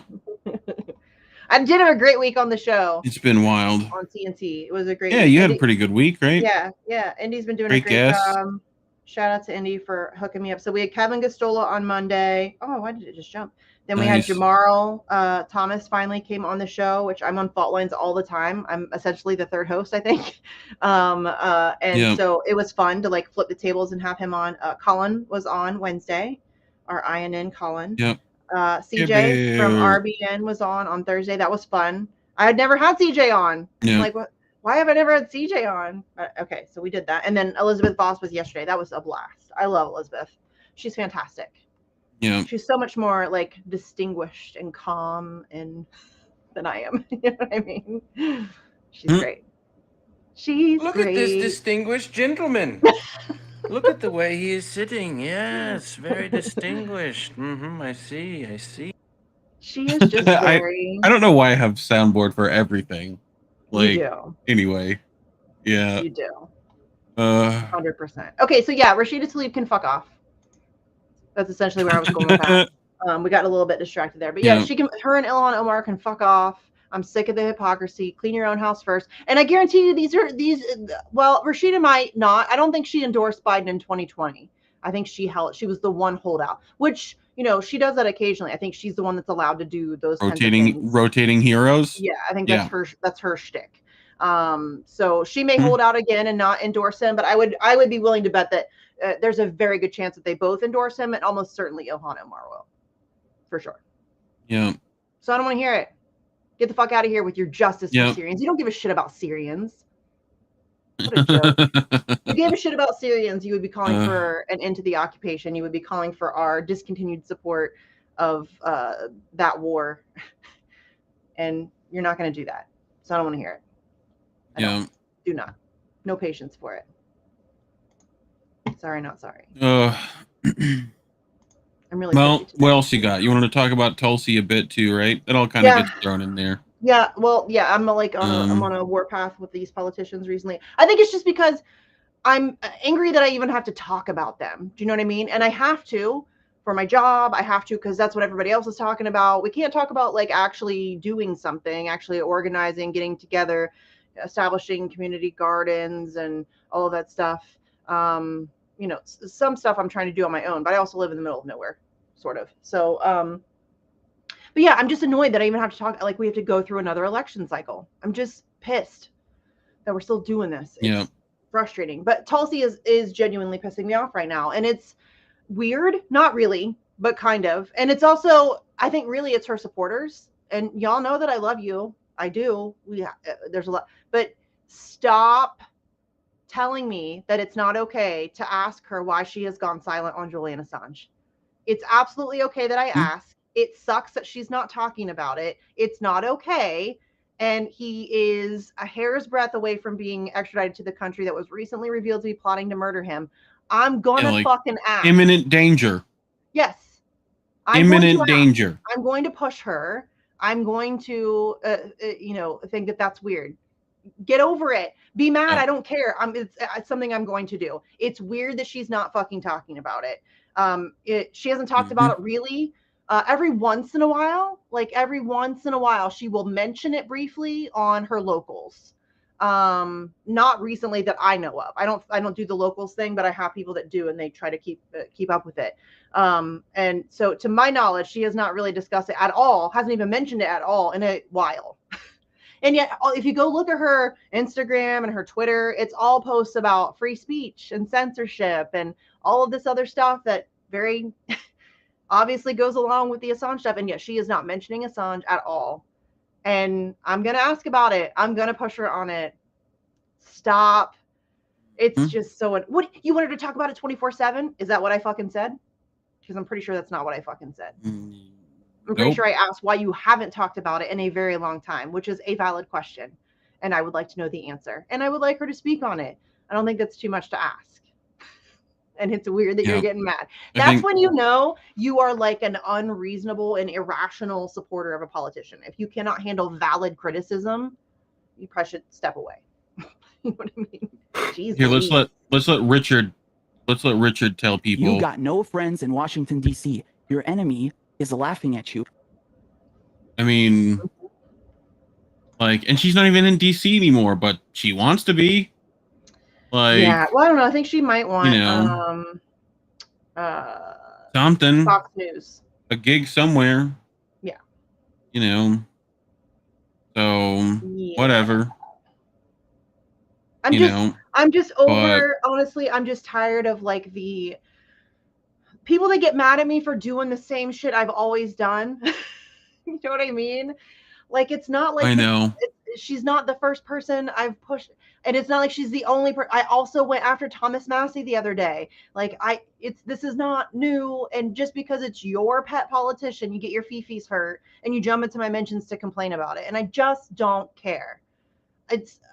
I did have a great week on the show. It's been wild. On TNT. It was a great week. You had a pretty good week, right? Yeah. Indy's been doing a great job. Shout out to Indy for hooking me up. So we had Kevin Gostola on Monday. Oh, why did it just jump? Then we had Jamarl Thomas finally came on the show, which I'm on fault lines all the time. I'm essentially the third host, I think. So it was fun to flip the tables and have him on. Colin was on Wednesday, our INN Colin. Yep. CJ from RBN was on Thursday. That was fun. I had never had CJ on. Yeah. Why Why have I never had CJ on? Okay, so we did that. And then Elizabeth Voss was yesterday. That was a blast. I love Elizabeth. She's fantastic. Yeah. She's so much more like distinguished and calm and than I am. You know what I mean? She's great. She's Look great. at this distinguished gentleman. Look at the way he is sitting. Yes, very distinguished. I see. She is just very... I don't know why I have soundboard for everything. Like, you do. Anyway. Yeah. You do. 100%. Okay, so yeah, Rashida Tlaib can fuck off. That's essentially where I was going with that. We got a little bit distracted there. But yeah, she can. Her and Ilhan Omar can fuck off. I'm sick of the hypocrisy. Clean your own house first. And I guarantee you these. Well, Rashida might not. I don't think she endorsed Biden in 2020. I think she was the one holdout, which, you know, she does that occasionally. I think she's the one that's allowed to do those rotating heroes. Yeah, I think that's her shtick. So she may hold out again and not endorse him, but I would be willing to bet that there's a very good chance that they both endorse him, and almost certainly Ilhan Omar will, for sure. Yeah. So I don't want to hear it. Get the fuck out of here with your justice for Syrians. You don't give a shit about Syrians. What a joke. You gave a shit about Syrians, you would be calling for an end to the occupation. You would be calling for our discontinued support of that war. And you're not going to do that. So I don't want to hear it. Do not. No patience for it. Sorry, not sorry. I'm really what else you got? You wanted to talk about Tulsi a bit too, right? It all kind of gets thrown in there. Yeah, well, yeah, I'm on a warpath with these politicians recently. I think it's just because I'm angry that I even have to talk about them. Do you know what I mean? And I have to for my job. I have to because that's what everybody else is talking about. We can't talk about like actually doing something, actually organizing, getting together, establishing community gardens and all of that stuff. You know, some stuff I'm trying to do on my own, but I also live in the middle of nowhere, sort of. So, but yeah, I'm just annoyed that I even have to talk, like we have to go through another election cycle. I'm just pissed that we're still doing this. It's frustrating. But Tulsi is genuinely pissing me off right now. And it's weird, not really, but kind of. And it's also, I think really it's her supporters. And y'all know that I love you. I do. There's a lot, but stop telling me that it's not okay to ask her why she has gone silent on Julian Assange. It's absolutely okay that I ask. It sucks that she's not talking about it. It's not okay. And he is a hair's breadth away from being extradited to the country that was recently revealed to be plotting to murder him. I'm gonna fucking ask. Imminent danger. Yes. Imminent danger. I'm going to push her. I'm going to, think that that's weird. Get over it. Be mad. I don't care. It's something I'm going to do. It's weird that she's not fucking talking about it. She hasn't talked about it really. Every once in a while, she will mention it briefly on her locals. Not recently that I know of. I don't do the locals thing, but I have people that do, and they try to keep up with it. And so to my knowledge, she has not really discussed it at all, hasn't even mentioned it at all in a while. And yet, if you go look at her Instagram and her Twitter, it's all posts about free speech and censorship and all of this other stuff that very obviously goes along with the Assange stuff. And yet she is not mentioning Assange at all. And I'm going to ask about it. I'm going to push her on it. Stop. It's just so... What, you wanted to talk about it 24/7? Is that what I fucking said? Because I'm pretty sure that's not what I fucking said. I'm pretty sure I asked why you haven't talked about it in a very long time, which is a valid question. And I would like to know the answer. And I would like her to speak on it. I don't think that's too much to ask. And it's weird that you're getting mad. That's when you know you are like an unreasonable and irrational supporter of a politician. If you cannot handle valid criticism, you probably should step away. You know what I mean? Jeez, here, let's let Richard tell people. You got no friends in Washington, D.C. Your enemy is laughing at you. I mean, and she's not even in DC anymore, but she wants to be. Yeah, well, I don't know. I think she might want, something. Fox News. A gig somewhere. Yeah. So whatever. I'm just over. Honestly, I'm just tired of the people that get mad at me for doing the same shit I've always done. You know what I mean? Like, it's not like I know. she's not the first person I've pushed, and it's not like she's the only person. I also went after Thomas Massey the other day. Like, this is not new, and just because it's your pet politician, you get your fifis hurt and you jump into my mentions to complain about it, and I just don't care.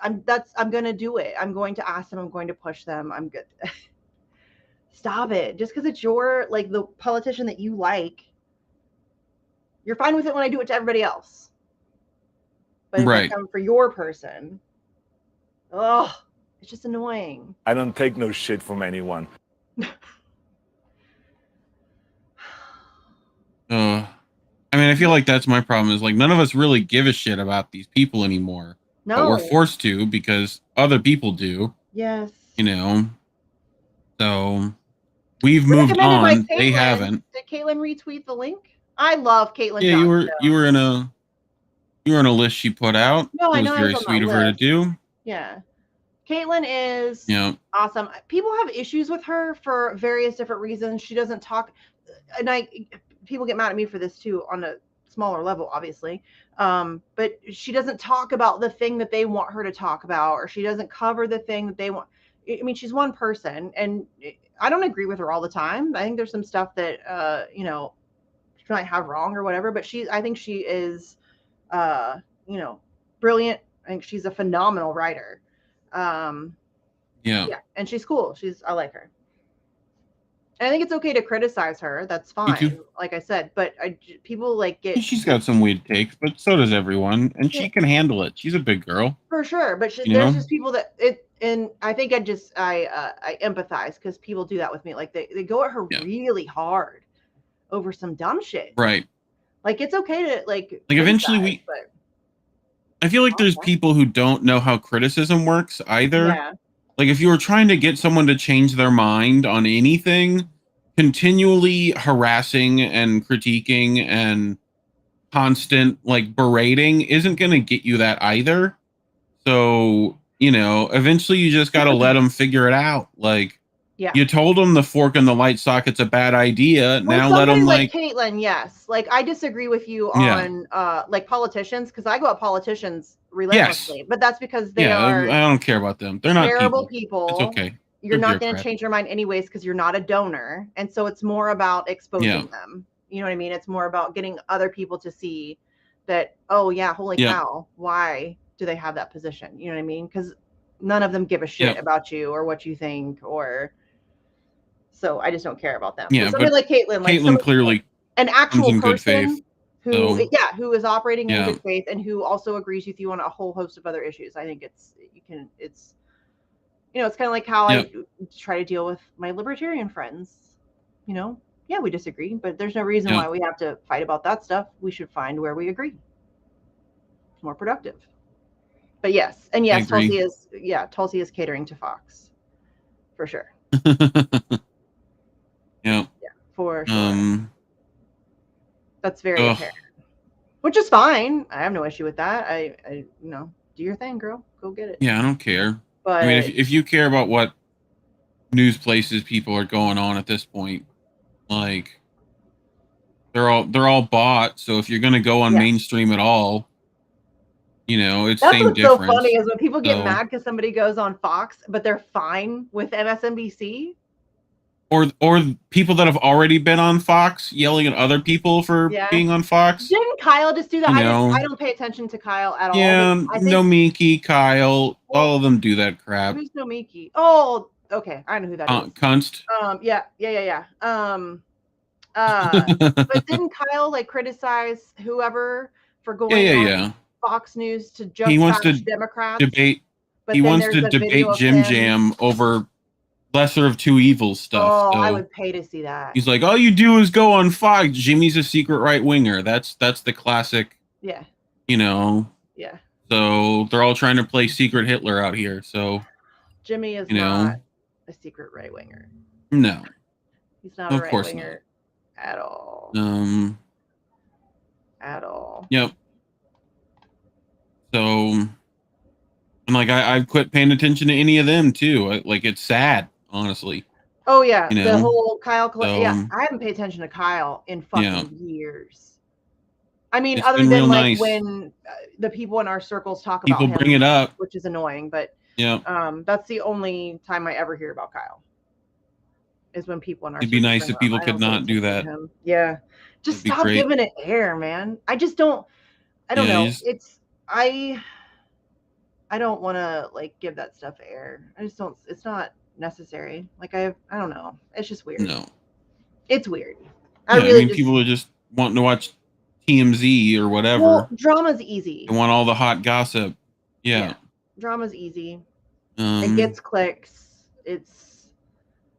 I'm gonna do it. I'm going to ask them. I'm going to push them. I'm good. Stop it. Just because it's your, like, the politician that you like, you're fine with it when I do it to everybody else. But if I come for your person, it's just annoying. I don't take no shit from anyone. I mean, I feel like that's my problem, is like none of us really give a shit about these people anymore. No. But we're forced to because other people do. Yes. You know. So we've moved on. They haven't. Did Caitlin retweet the link? I love Caitlin. Yeah, you were in a list she put out. No, I know. It was very sweet of her to do. Yeah. Caitlin is awesome. People have issues with her for various different reasons. She doesn't talk, and people get mad at me for this too on a smaller level, obviously. But she doesn't talk about the thing that they want her to talk about, or she doesn't cover the thing that they want. I mean, she's one person, and I don't agree with her all the time. I think there's some stuff that she might have wrong or whatever, but I think she is brilliant. I think she's a phenomenal writer. Yeah, and she's cool. I like her. And I think it's okay to criticize her. That's fine. Like I said, but people she's got some weird takes, but so does everyone, and she can handle it. She's a big girl. For sure, but there's just people that and I think I empathize because people do that with me. Like they go at her really hard over some dumb shit. Right. Like, it's okay to like eventually I feel like there's people who don't know how criticism works either. Yeah. Like, if you were trying to get someone to change their mind on anything, continually harassing and critiquing and constant berating isn't going to get you that either. So, eventually you just got to let them figure it out. Like, you told them the fork in the light socket's a bad idea. Now let them like Caitlin. Yes. Like, I disagree with you on politicians, because I go at politicians relentlessly, but that's because they are. I don't care about them. They're not terrible people. It's okay. You're not going to change your mind anyways because you're not a donor, and so it's more about exposing them. You know what I mean? It's more about getting other people to see that. Oh yeah, holy cow! Why do they have that position? You know what I mean? Because none of them give a shit about you or what you think, or. So I just don't care about them. Yeah, somebody like Caitlin, Caitlin clearly an actual person who is operating in good faith and who also agrees with you on a whole host of other issues. I think it's kind of like how I try to deal with my libertarian friends. We disagree, but there's no reason why we have to fight about that stuff. We should find where we agree. It's more productive. But yes, Tulsi is catering to Fox, for sure. Yeah, for sure. That's very apparent, which is fine. I have no issue with that. I do your thing, girl. Go get it. Yeah, I don't care. But I mean, if you care about what news places people are going on at this point, like they're all bought. So if you're gonna go on mainstream at all, it's that's same what's difference. So funny is when people get mad because somebody goes on Fox, but they're fine with MSNBC. Or people that have already been on Fox yelling at other people for being on Fox. Didn't Kyle just do that? I don't pay attention to Kyle at all. Yeah, Nomiki, Kyle, all of them do that crap. Who's Nomiki? Oh, okay, I know who that is. Kunst. Yeah. But didn't Kyle criticize whoever for going on Fox News to just bash Democrats? He wants to debate Jim Jam over lesser of two evils stuff. Oh, so I would pay to see that. He's like, all you do is go on Fox. Jimmy's a secret right winger. That's the classic. Yeah. Yeah. So they're all trying to play secret Hitler out here. So Jimmy is not a secret right winger. No. He's not a right winger at all. At all. Yep. So, and I've quit paying attention to any of them too. It's sad. Honestly. Oh yeah, the whole Kyle. I haven't paid attention to Kyle in fucking years. I mean, It's other been than real like nice. when the people in our circles talk People about him, bring it up. which is annoying, but Yeah. that's the only time I ever hear about Kyle. Is when people in our It'd be circles nice bring if him up. people I could don't not really do take to that. him. Yeah, just That'd be stop great. giving it air, man. I just don't. I don't Yeah, know. you just- It's I don't want to like give that stuff air. I just don't. It's not necessary. Like I don't know. It's just weird. No. It's weird. Yeah, I mean, people are just wanting to watch TMZ or whatever. Well, drama's easy. They want all the hot gossip. Yeah. Drama's easy. It gets clicks. It's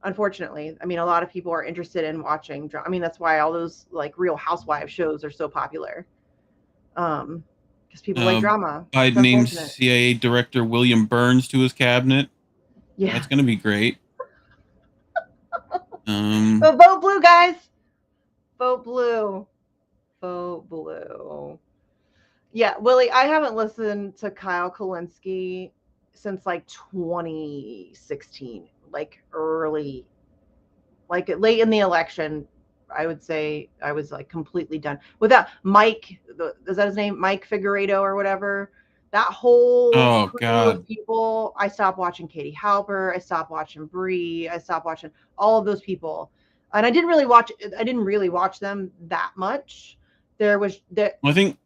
unfortunately. I mean, a lot of people are interested in watching drama. I mean, that's why all those like Real Housewives shows are so popular. Because people like drama. Biden named CIA Director William Burns to his cabinet. Yeah, that's gonna be great. But vote blue, guys. Vote blue. Vote blue. Yeah, Willie, I haven't listened to Kyle Kulinski since like 2016, like early, like late in the election. I would say I was like completely done with that. Mike, is that his name? Mike Figueredo or whatever. That whole crew of people. I stopped watching Katie Halper. I stopped watching Bree. I stopped watching all of those people, and I didn't really watch them that much. There was that. I think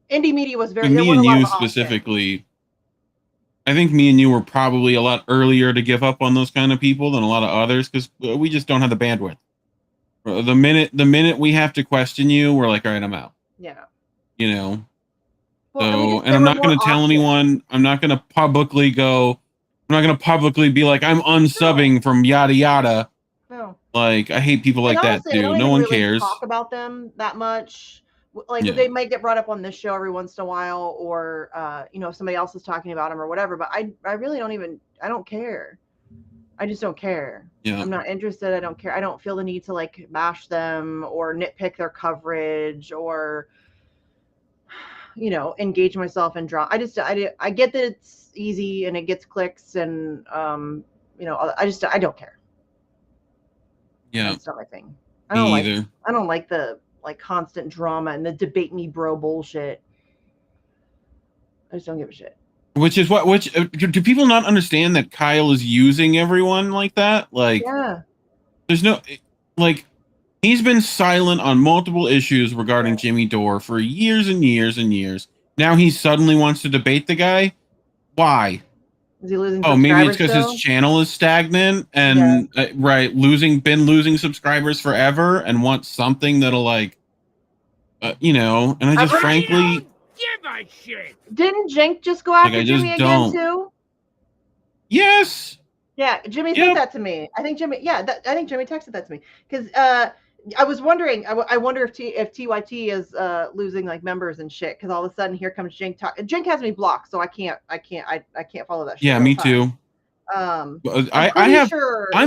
indie media was very. Me and you specifically. I think me and you were probably a lot earlier to give up on those kind of people than a lot of others because we just don't have the bandwidth. The minute we have to question you, we're like, all right, I'm out. Yeah. You know. Well, So, and I'm not going to tell anyone. I'm not going to publicly go. I'm not going to publicly be like, I'm unsubbing from yada yada. No. Like, I hate people like honestly, that too. No one cares. Talk about them that much. Like Yeah. they might get brought up on this show every once in a while, or if somebody else is talking about them or whatever. But I really I don't care. I just don't care. Yeah. I'm not interested. I don't care. I don't feel the need to like bash them or nitpick their coverage or engage myself in drama. I get that it's easy and it gets clicks and I don't care. Yeah. That's not my thing. I don't like the constant drama and the debate me bro bullshit. I just don't give a shit. Which do people not understand that Kyle is using everyone like that? Like, yeah. There's no he's been silent on multiple issues regarding Jimmy Dore for years and years and years. Now he suddenly wants to debate the guy. Why? Is he losing? Oh, maybe it's because his channel is stagnant and losing subscribers forever and wants something that'll and I just frankly give a shit. Didn't Jenk just go after Jimmy again too? Yes. Yeah, Jimmy said that to me. I think Jimmy. Yeah, I think Jimmy texted that to me because I was wondering. I wonder if TYT is losing like members and shit because all of a sudden here comes Jenk. Jenk has me blocked, so I can't follow that shit. Yeah, me too. I'm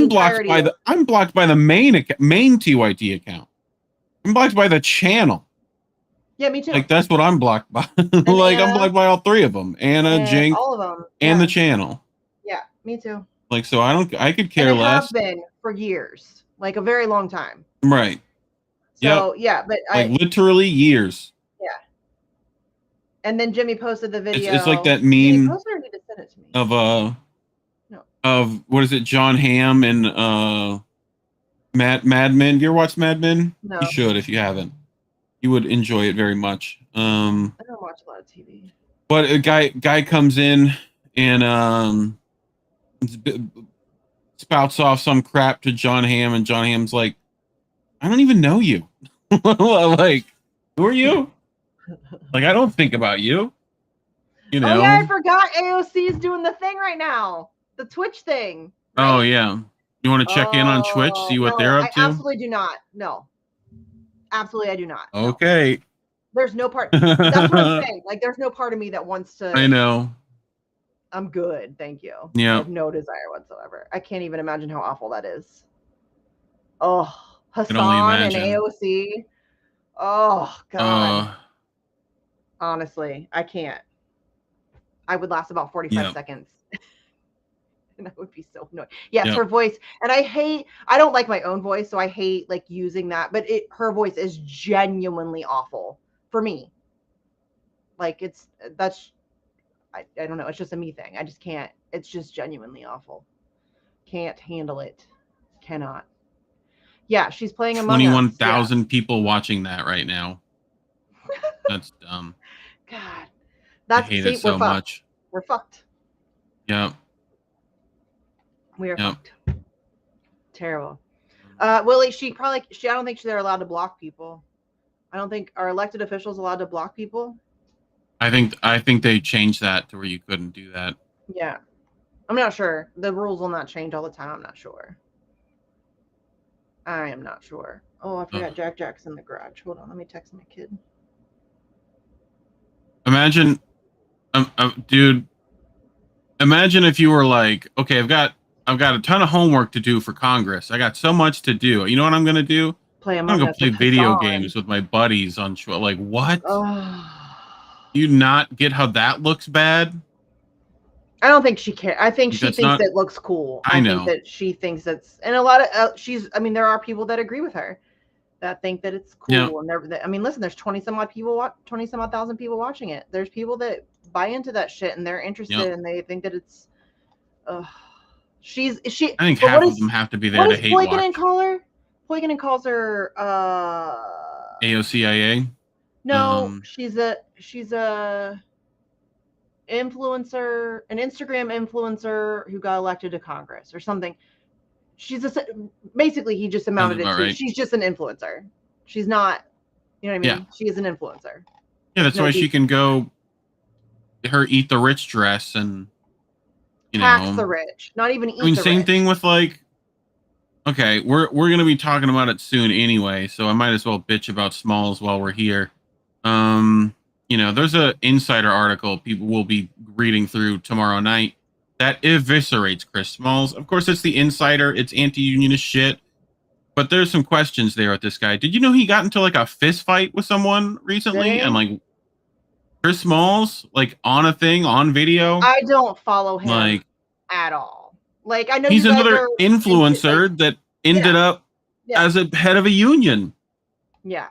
blocked by the main TYT account. I'm blocked by the channel. Yeah, me too. Like that's what I'm blocked by. I'm blocked by all three of them. Anna, Jenk, all of them, and the channel. Yeah, me too. Like so, I could care less. Have been for years, like a very long time. Right. So yeah, but literally years. Yeah. And then Jimmy posted the video. It's like that meme of of what is it? John Hamm and Mad Men. You ever watched Mad Men? No. You should if you haven't. You would enjoy it very much. I don't watch a lot of TV. But a guy comes in and spouts off some crap to John Hamm, and John Hamm's like, I don't even know you. Like, who are you? Like, I don't think about you. Oh yeah, I forgot AOC is doing the thing right now. The Twitch thing. Right? Oh yeah. You want to check in on Twitch, see what they're up to? I absolutely do not. No. Absolutely, I do not. Okay. No. There's no part. That's what I'm saying. Like, there's no part of me that wants to. I know. I'm good, thank you. Yeah. I have no desire whatsoever. I can't even imagine how awful that is. Oh, Hassan and AOC. Oh God. Honestly, I can't. I would last about 45 seconds. And I would be so annoyed. Yes, her voice. And I don't like my own voice, so I hate like using that. But her voice is genuinely awful for me. Like I don't know. It's just a me thing. I just can't. It's just genuinely awful. Can't handle it. Cannot. Yeah, she's playing Among Us. 21,000 people watching that right now. That's dumb. God, I hate it so much. We're fucked. Yep. We are fucked. Terrible. Willie, I don't think they're allowed to block people. I don't think are elected officials allowed to block people. I think they changed that to where you couldn't do that. Yeah. I'm not sure. The rules will not change all the time. I'm not sure. I am not sure. Oh, I forgot Jack's in the garage. Hold on, let me text my kid. Imagine, dude. Imagine if you were like, okay, I've got a ton of homework to do for Congress. I got so much to do. You know what I'm gonna do? I'm gonna go play video games with my buddies on like what? You not get how that looks bad? I don't think she cares. I think she thinks it looks cool. I know. Think that she thinks it's, and a lot of there are people that agree with her that think that it's cool. Yeah. And listen, there's 20 some odd thousand people watching it. There's people that buy into that shit and they're interested and they think that it's. I think half of them have to be there to hate watch. Poiganen calls her AOCIA. No, she's a influencer, an Instagram influencer who got elected to Congress or something. Basically he just amounted it to right. She's just an influencer. She's not, you know what I mean? Yeah. She is an influencer. Yeah, that's why she can go eat the rich dress and tax the rich, not even eat the same rich. Thing with like, okay, we're gonna be talking about it soon anyway, so I might as well bitch about Smalls while we're here. There's a insider article people will be reading through tomorrow night that eviscerates Chris Smalls. Of course, it's the insider, it's anti-unionist shit, but there's some questions there with this guy. Did you know he got into like a fist fight with someone recently? And like Chris Smalls, like on a thing on video. I don't follow him at all. Like I know he's another influencer that ended up as a head of a union. Yeah.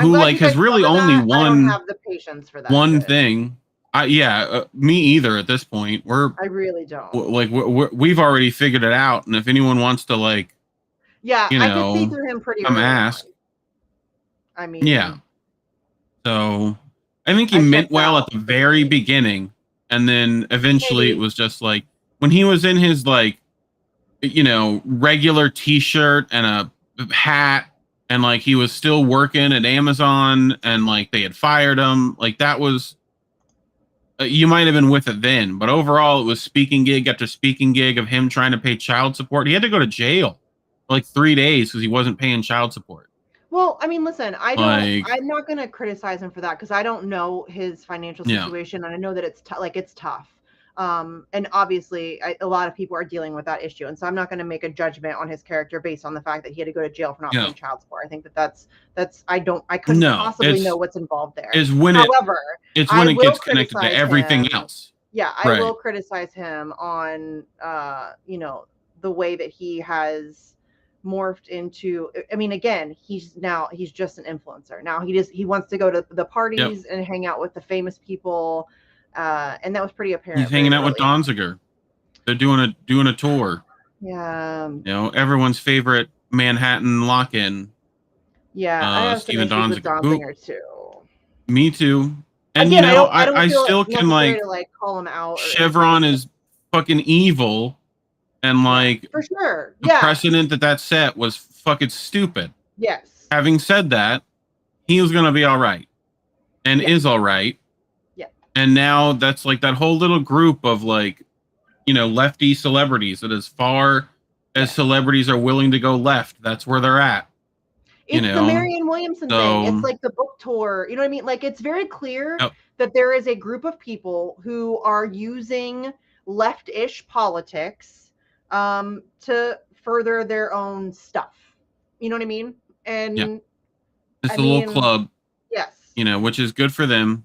Who like has really only one. I don't have the patience for that. One thing. Me either. At this point, I really don't. We've already figured it out, and if anyone wants to I can see through him pretty. Ask. I mean, yeah. So I think he meant well at the very beginning, and then eventually it was just like when he was in his regular T-shirt and a hat. And like he was still working at Amazon and like they had fired him. Like that was, you might have been with it then, but overall it was speaking gig after speaking gig of him trying to pay child support. He had to go to jail for like 3 days because he wasn't paying child support. Well, I mean, listen, I'm not going to criticize him for that because I don't know his financial situation. And I know that it's tough. And obviously a lot of people are dealing with that issue. And so I'm not going to make a judgment on his character based on the fact that he had to go to jail for not paying child support. I think that's I couldn't possibly know what's involved there. However, it's when it gets connected to everything else. Yeah. I will criticize him on, the way that he has morphed into, I mean, again, he's just an influencer. Now he wants to go to the parties and hang out with the famous people. And that was pretty apparent. He's hanging out with Donziger. They're doing a tour. Yeah. Everyone's favorite Manhattan lock-in. Yeah, I have Steven Donziger too. Me too. And again, I still can call him out. Chevron is fucking evil, and for sure. The precedent that set was fucking stupid. Yes. Having said that, he was gonna be all right, and is all right. And now that's like that whole little group of lefty celebrities that as far as celebrities are willing to go left, that's where they're at. It's the Marianne Williamson thing. It's like the book tour. You know what I mean? Like it's very clear that there is a group of people who are using left-ish politics to further their own stuff. You know what I mean? And it's a little club. Yes. Which is good for them.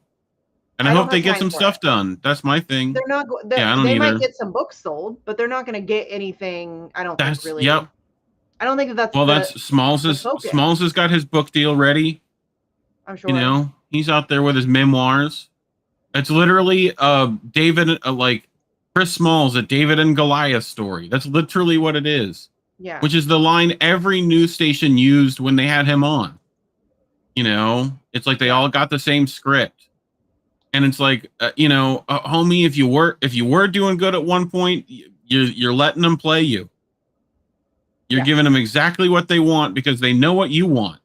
And I hope they get some stuff done. That's my thing. They're not. They might get some books sold, but they're not going to get anything. I don't think really. Yep. I don't think that's. Well, that's Smalls has got his book deal ready. I'm sure. You know, he's out there with his memoirs. It's literally David, like Chris Smalls, a David and Goliath story. That's literally what it is. Yeah. Which is the line every news station used when they had him on. You know, it's like they all got the same script, and it's like, homie, if you were doing good at one point, you're letting them play you. You're giving them exactly what they want because they know what you want.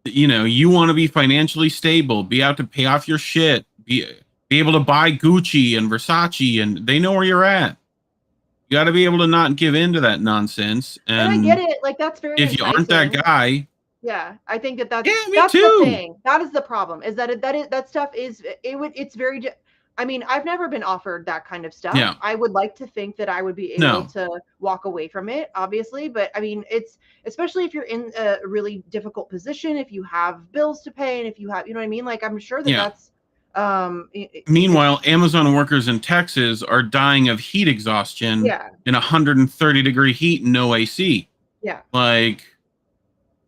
You know, you want to be financially stable, be out to pay off your shit, be able to buy Gucci and Versace, and they know where you're at. You got to be able to not give in to that nonsense. And I get it. Like, that's very if you aren't that guy. Yeah, I think that's that's the thing. That is the problem. Is that that stuff is it's very. I mean, I've never been offered that kind of stuff. Yeah. I would like to think that I would be able to walk away from it, obviously. But I mean, it's especially if you're in a really difficult position, if you have bills to pay, and if you have, you know what I mean? Like, I'm sure that that's. Meanwhile, Amazon workers in Texas are dying of heat exhaustion in 130-degree heat and no AC. Yeah. Like,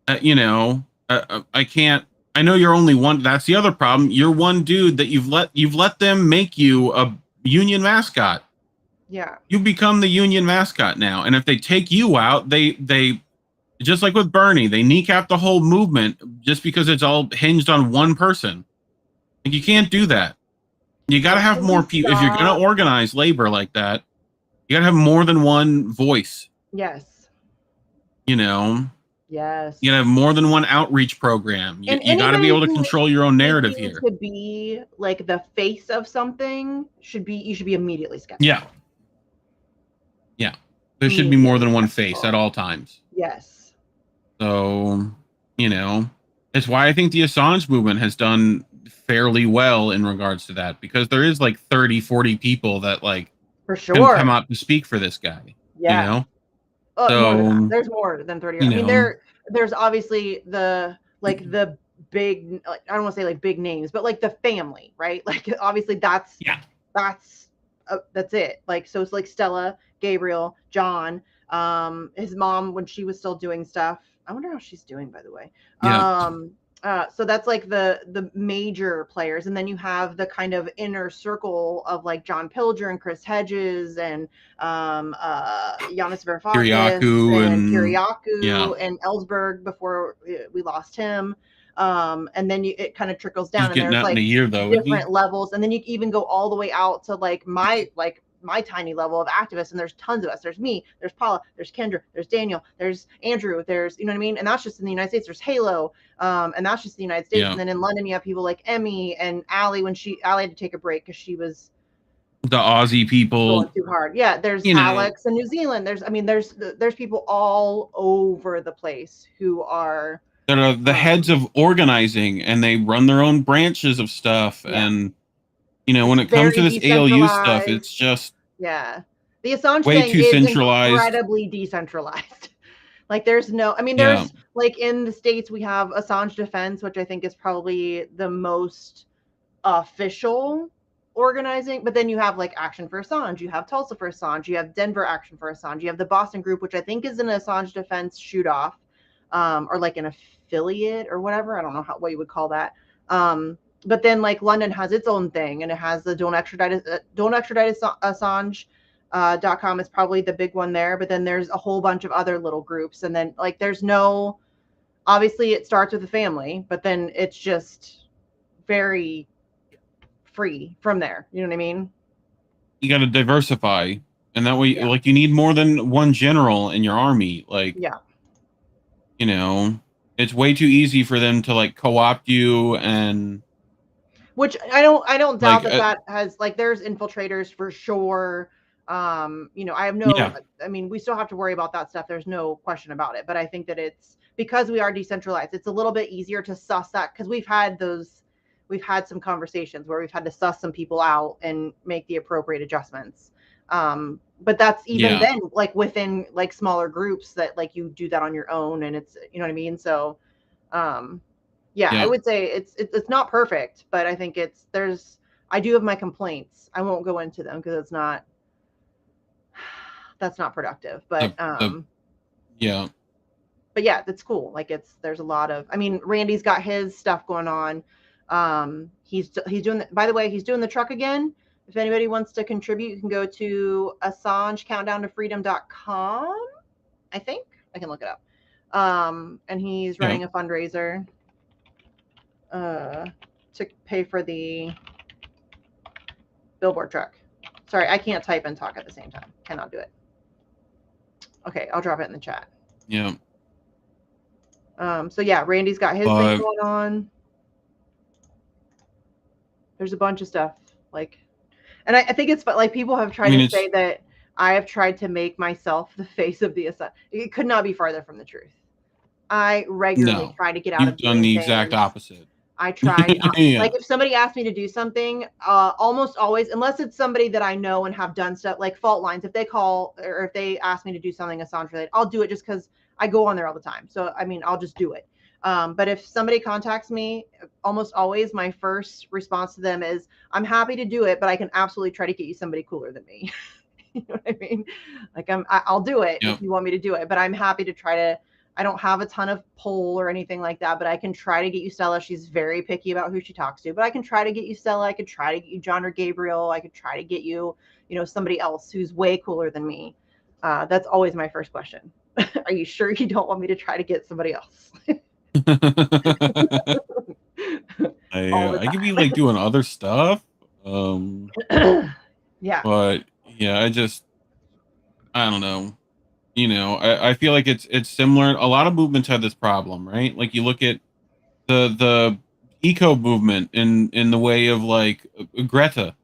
I can't. I know you're only one. That's the other problem. You're one dude that you've let them make you a union mascot. Yeah. You become the union mascot now, and if they take you out, they just like with Bernie, they kneecap the whole movement just because it's all hinged on one person. Like, you can't do that. You got to have more people. If you're going to organize labor like that, you got to have more than one voice. Yes. You know. Yes. You have more than one outreach program. You got to be able to control your own narrative here. To be like the face of something you should be immediately skeptical. Yeah. Yeah. There should be more than one face at all times. Yes. So, it's why I think the Assange movement has done fairly well in regards to that, because there is like 30, 40 people that like for sure can come out to speak for this guy. Yeah. You know? So there's more than 30. I mean, there's obviously the big, like, I don't want to say like big names, but like the family, right? Like, obviously that's it. Like, so it's like Stella, Gabriel, John, his mom when she was still doing stuff. I wonder how she's doing, by the way. So that's like the major players, and then you have the kind of inner circle of like John Pilger and Chris Hedges and Giannis Varoufakis and Kiriakou and Ellsberg before we lost him. And then it kind of trickles down, and there's like different levels, and then you even go all the way out to like my tiny level of activists, and there's tons of us. There's me, there's Paula, there's Kendra, there's Daniel, there's Andrew, there's, you know what I mean? And that's just in the United States. There's Halo, and that's just the United States. And then in London, you have people like Emmy and Allie Allie had to take a break because she was the Aussie people going too hard. Yeah, there's Alex in New Zealand. There's people all over the place who are that are the heads of organizing, and they run their own branches of stuff. And when it comes to this ALU stuff, it's just the Assange way thing too is centralized, incredibly decentralized. Like, there's no, I mean, there's like in the States we have Assange Defense, which I think is probably the most official organizing, but then you have like Action for Assange, you have Tulsa for Assange, you have Denver Action for Assange, you have the Boston group, which I think is an Assange Defense shoot off, or like an affiliate or whatever. I don't know what you would call that. But then like London has its own thing, and it has the Don't Extradite Assange.com is probably the big one there. But then there's a whole bunch of other little groups. And then like obviously it starts with the family, but then it's just very free from there. You know what I mean? You got to diversify. And that way, like, you need more than one general in your army. Like, it's way too easy for them to like co-opt you, and which I don't doubt that has like, there's infiltrators for sure. I have I mean, we still have to worry about that stuff. There's no question about it. But I think that it's because we are decentralized, it's a little bit easier to suss that, because we've had some conversations where we've had to suss some people out and make the appropriate adjustments. But that's even then like within like smaller groups that like you do that on your own, and it's, you know what I mean? So I would say it's not perfect, but I think I do have my complaints. I won't go into them because that's not productive. But but yeah, that's cool. Like there's a lot of, I mean, Randy's got his stuff going on. He's doing, by the way, he's doing the truck again. If anybody wants to contribute, you can go to AssangeCountdownToFreedom.com. I think I can look it up. And he's running a fundraiser to pay for the billboard truck. Sorry, I can't type and talk at the same time. Cannot do it. Okay, I'll drop it in the chat. Yeah. So yeah, Randy's got his thing going on. There's a bunch of stuff like, and I think it's like people have tried to say that I have tried to make myself the face of the Assange. It could not be farther from the truth. I regularly try to get out of doing done the exact opposite. I tried. Like if somebody asked me to do something, almost always, unless it's somebody that I know and have done stuff like fault lines, if they call or if they ask me to do something Assange related, I'll do it just because I go on there all the time. So, I mean, I'll just do it. But if somebody contacts me, almost always my first response to them is, I'm happy to do it, but I can absolutely try to get you somebody cooler than me. You know what I mean? Like I'll do it if you want me to do it, but I'm happy to try to. I don't have a ton of pull or anything like that, but I can try to get you Stella. She's very picky about who she talks to, but I can try to get you Stella. I could try to get you John or Gabriel. I could try to get you, somebody else who's way cooler than me. That's always my first question. Are you sure you don't want me to try to get somebody else? I could be like doing other stuff. Yeah. But yeah, I don't know. I feel like it's similar. A lot of movements have this problem, right? Like you look at the eco movement in the way of like Greta.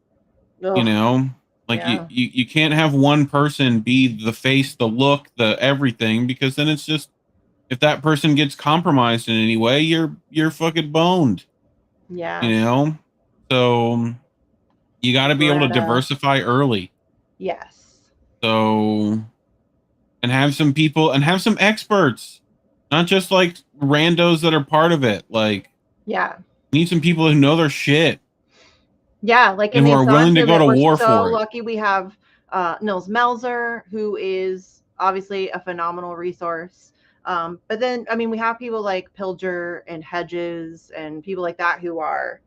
Ugh. Like you can't have one person be the face, the look, the everything, because then it's just, if that person gets compromised in any way, you're fucking boned. Yeah. So you got to be able to diversify early. Yes. So, and have some people and have some experts, not just like randos that are part of it. Like, need some people who know their shit. Yeah, like and who are willing to go to war so for it. Lucky we have Nils Melzer, who is obviously a phenomenal resource. But then, I mean, we have people like Pilger and Hedges and people like that who are,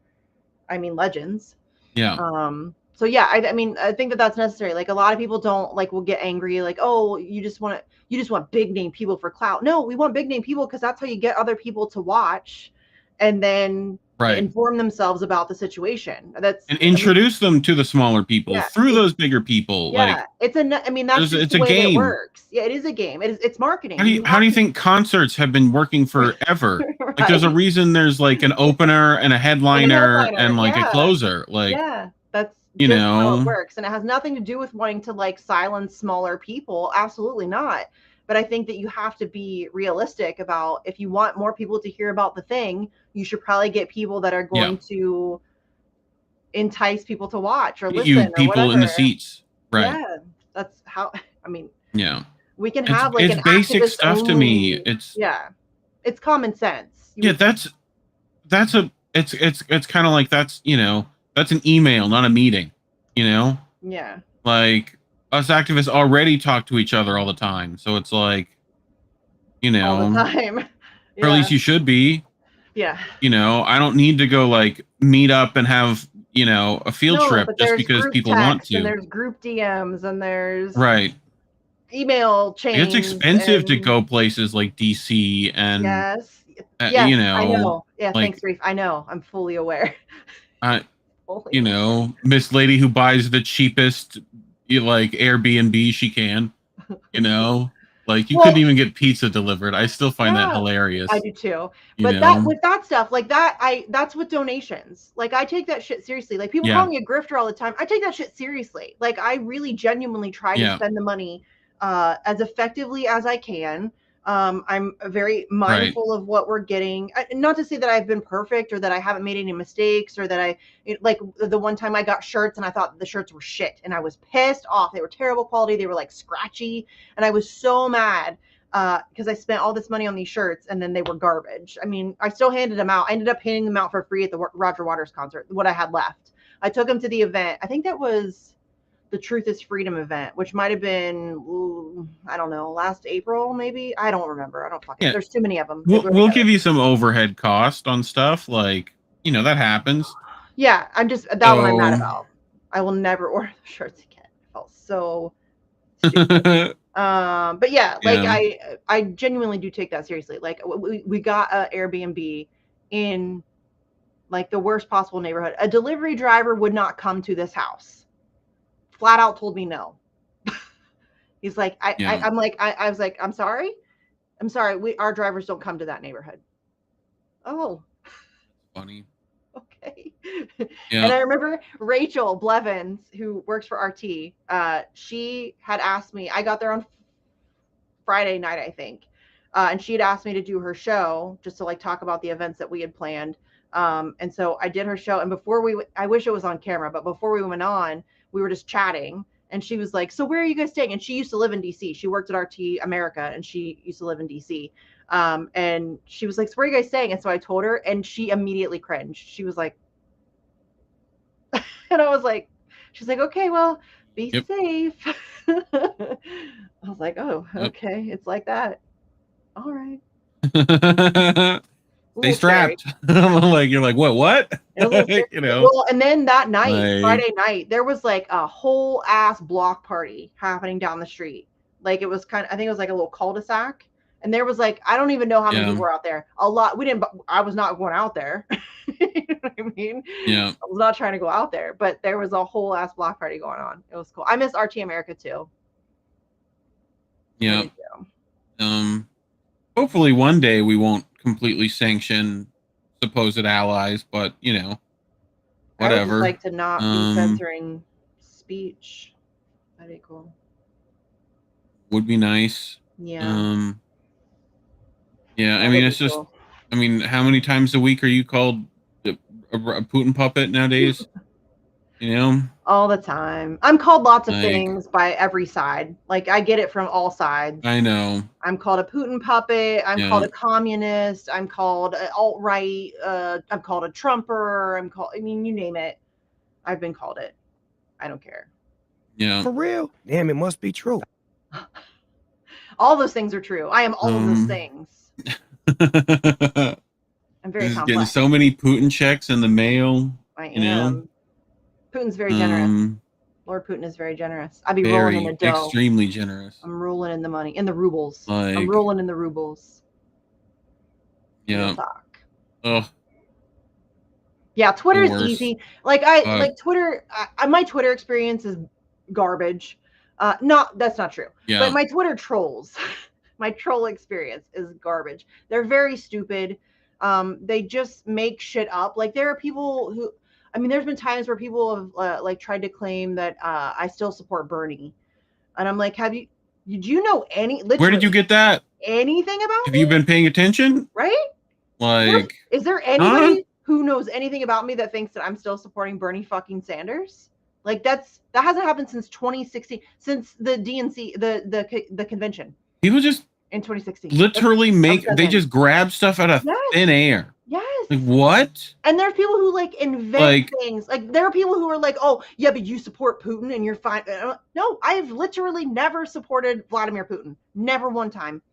I mean, legends. Yeah. So yeah, I mean, I think that's necessary. Like a lot of people will get angry, like, oh, you just want big name people for clout. No, we want big name people because that's how you get other people to watch, and then inform themselves about the situation. And introduce them to the smaller people through those bigger people. Yeah, like it's that's the way it works. Yeah, it is a game. It's marketing. How do you think concerts have been working forever? Like there's a reason there's like an opener and a headliner and like a closer. Like that's just how it works, and it has nothing to do with wanting to like silence smaller people. Absolutely not. But I think that you have to be realistic about, if you want more people to hear about the thing, you should probably get people that are going to entice people to watch or listen. People in the seats, right? Yeah, that's how. I mean, we can it's, have like it's basic stuff to me. It's common sense. It's kind of like that's an email, not a meeting. Yeah. Like us activists already talk to each other all the time, so it's like, all the time. Or at least you should be. Yeah. I don't need to go like meet up and have a field trip just because people want to. And there's group DMs and there's email chains. It's expensive to go places like DC and I know. Yeah, like, thanks, Reef. I know. I'm fully aware. Miss Lady who buys the cheapest like Airbnb she can. Like you couldn't even get pizza delivered. I still find that hilarious. I do too. But with that stuff like that, that's with donations. Like I take that shit seriously. Like people call me a grifter all the time. I take that shit seriously. Like I really genuinely try to spend the money as effectively as I can. I'm very mindful of what we're getting. Not to say that I've been perfect or that I haven't made any mistakes or that like the one time I got shirts and I thought the shirts were shit and I was pissed off. They were terrible quality. They were like scratchy. And I was so mad because I spent all this money on these shirts and then they were garbage. I mean, I still handed them out. I ended up handing them out for free at the Roger Waters concert, what I had left. I took them to the event. I think that was the Truth is Freedom event, which might have been, I don't know, last April, maybe. I don't remember. I don't fucking. Yeah. There's too many of them. We'll give you some overhead cost on stuff, like, you know, that happens. Yeah, I'm just that one I'm mad about. I will never order the shirts again. I felt so stupid. But yeah, like I genuinely do take that seriously. Like we got a Airbnb in like the worst possible neighborhood. A delivery driver would not come to this house. Flat out told me no. He's like, I'm like, I was like, I'm sorry. Our drivers don't come to that neighborhood. Oh, funny. Okay. Yeah. And I remember Rachel Blevins, who works for RT, she had asked me, I got there on Friday night, I think. And she had asked me to do her show just to like talk about the events that we had planned. And so I did her show. And before I wish it was on camera, but before we went on, we were just chatting. And she was like, so where are you guys staying? And she used to live in DC. She worked at RT America and she used to live in DC. And she was like, so where are you guys staying? And so I told her and she immediately cringed. She was like, and I was like, she's like, okay, well, be safe. I was like, oh, okay. It's like that. All right. Stay strapped. Like, you're like, what? You know. Well, and then that night, like, Friday night, there was like a whole ass block party happening down the street. Like it was I think it was like a little cul-de-sac. And there was like, I don't even know how many people were out there. A lot. I was not going out there. You know what I mean? Yeah. I was not trying to go out there, but there was a whole ass block party going on. It was cool. I miss RT America too. Yeah. Hopefully one day we won't completely sanction supposed allies, but you know, whatever. I would just like to not be censoring speech. That'd be cool. Would be nice. Yeah. Yeah, I mean, it's just, cool. I mean, how many times a week are you called a Putin puppet nowadays? You know? All the time. I'm called lots of things by every side. Like, I get it from all sides. I know. I'm called a Putin puppet. I'm called a communist. I'm called an alt-right. I'm called a Trumper. I mean, you name it. I've been called it. I don't care. Yeah. For real? Damn, it must be true. All those things are true. I am all of those things. I'm very complex. Getting so many Putin checks in the mail. I am. Know? Putin's very generous. Lord Putin is very generous. I'd be rolling in the dough. Extremely generous. I'm rolling in the money, in the rubles. I'm rolling in the rubles. Yeah. Oh. Yeah, Twitter is easy. Like like Twitter. My Twitter experience is garbage. That's not true. Yeah. But my Twitter trolls, my troll experience is garbage. They're very stupid. They just make shit up. Like there are people who, I mean, there's been times where people have like tried to claim that I still support Bernie, and I'm like, did you know where did you get that? Anything about Have you been paying attention? Right? Like, is there anybody who knows anything about me that thinks that I'm still supporting Bernie fucking Sanders? Like that hasn't happened since 2016, since the DNC, the convention. People just in 2016 literally they just grab stuff out of thin air. Yes. Like what? And there's people who like invent things. Like there are people who are like, oh yeah, but you support Putin and you're fine. No, I've literally never supported Vladimir Putin. Never one time.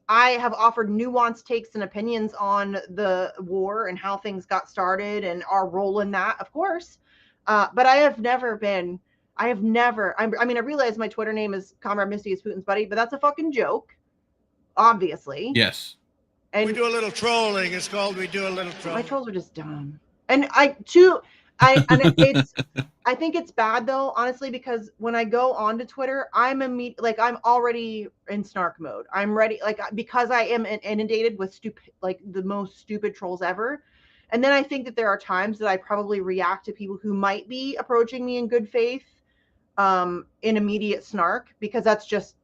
I have offered nuanced takes and opinions on the war and how things got started and our role in that, of course. But I mean, I realize my Twitter name is Comrade Misty is Putin's buddy, but that's a fucking joke. Obviously. Yes. And we do a little trolling. It's called we do a little trolling. My trolls are just dumb. And I think it's bad though, honestly, because when I go onto Twitter, I'm already in snark mode. I'm ready, because I am inundated with the most stupid trolls ever. And then I think that there are times that I probably react to people who might be approaching me in good faith, in immediate snark, because that's just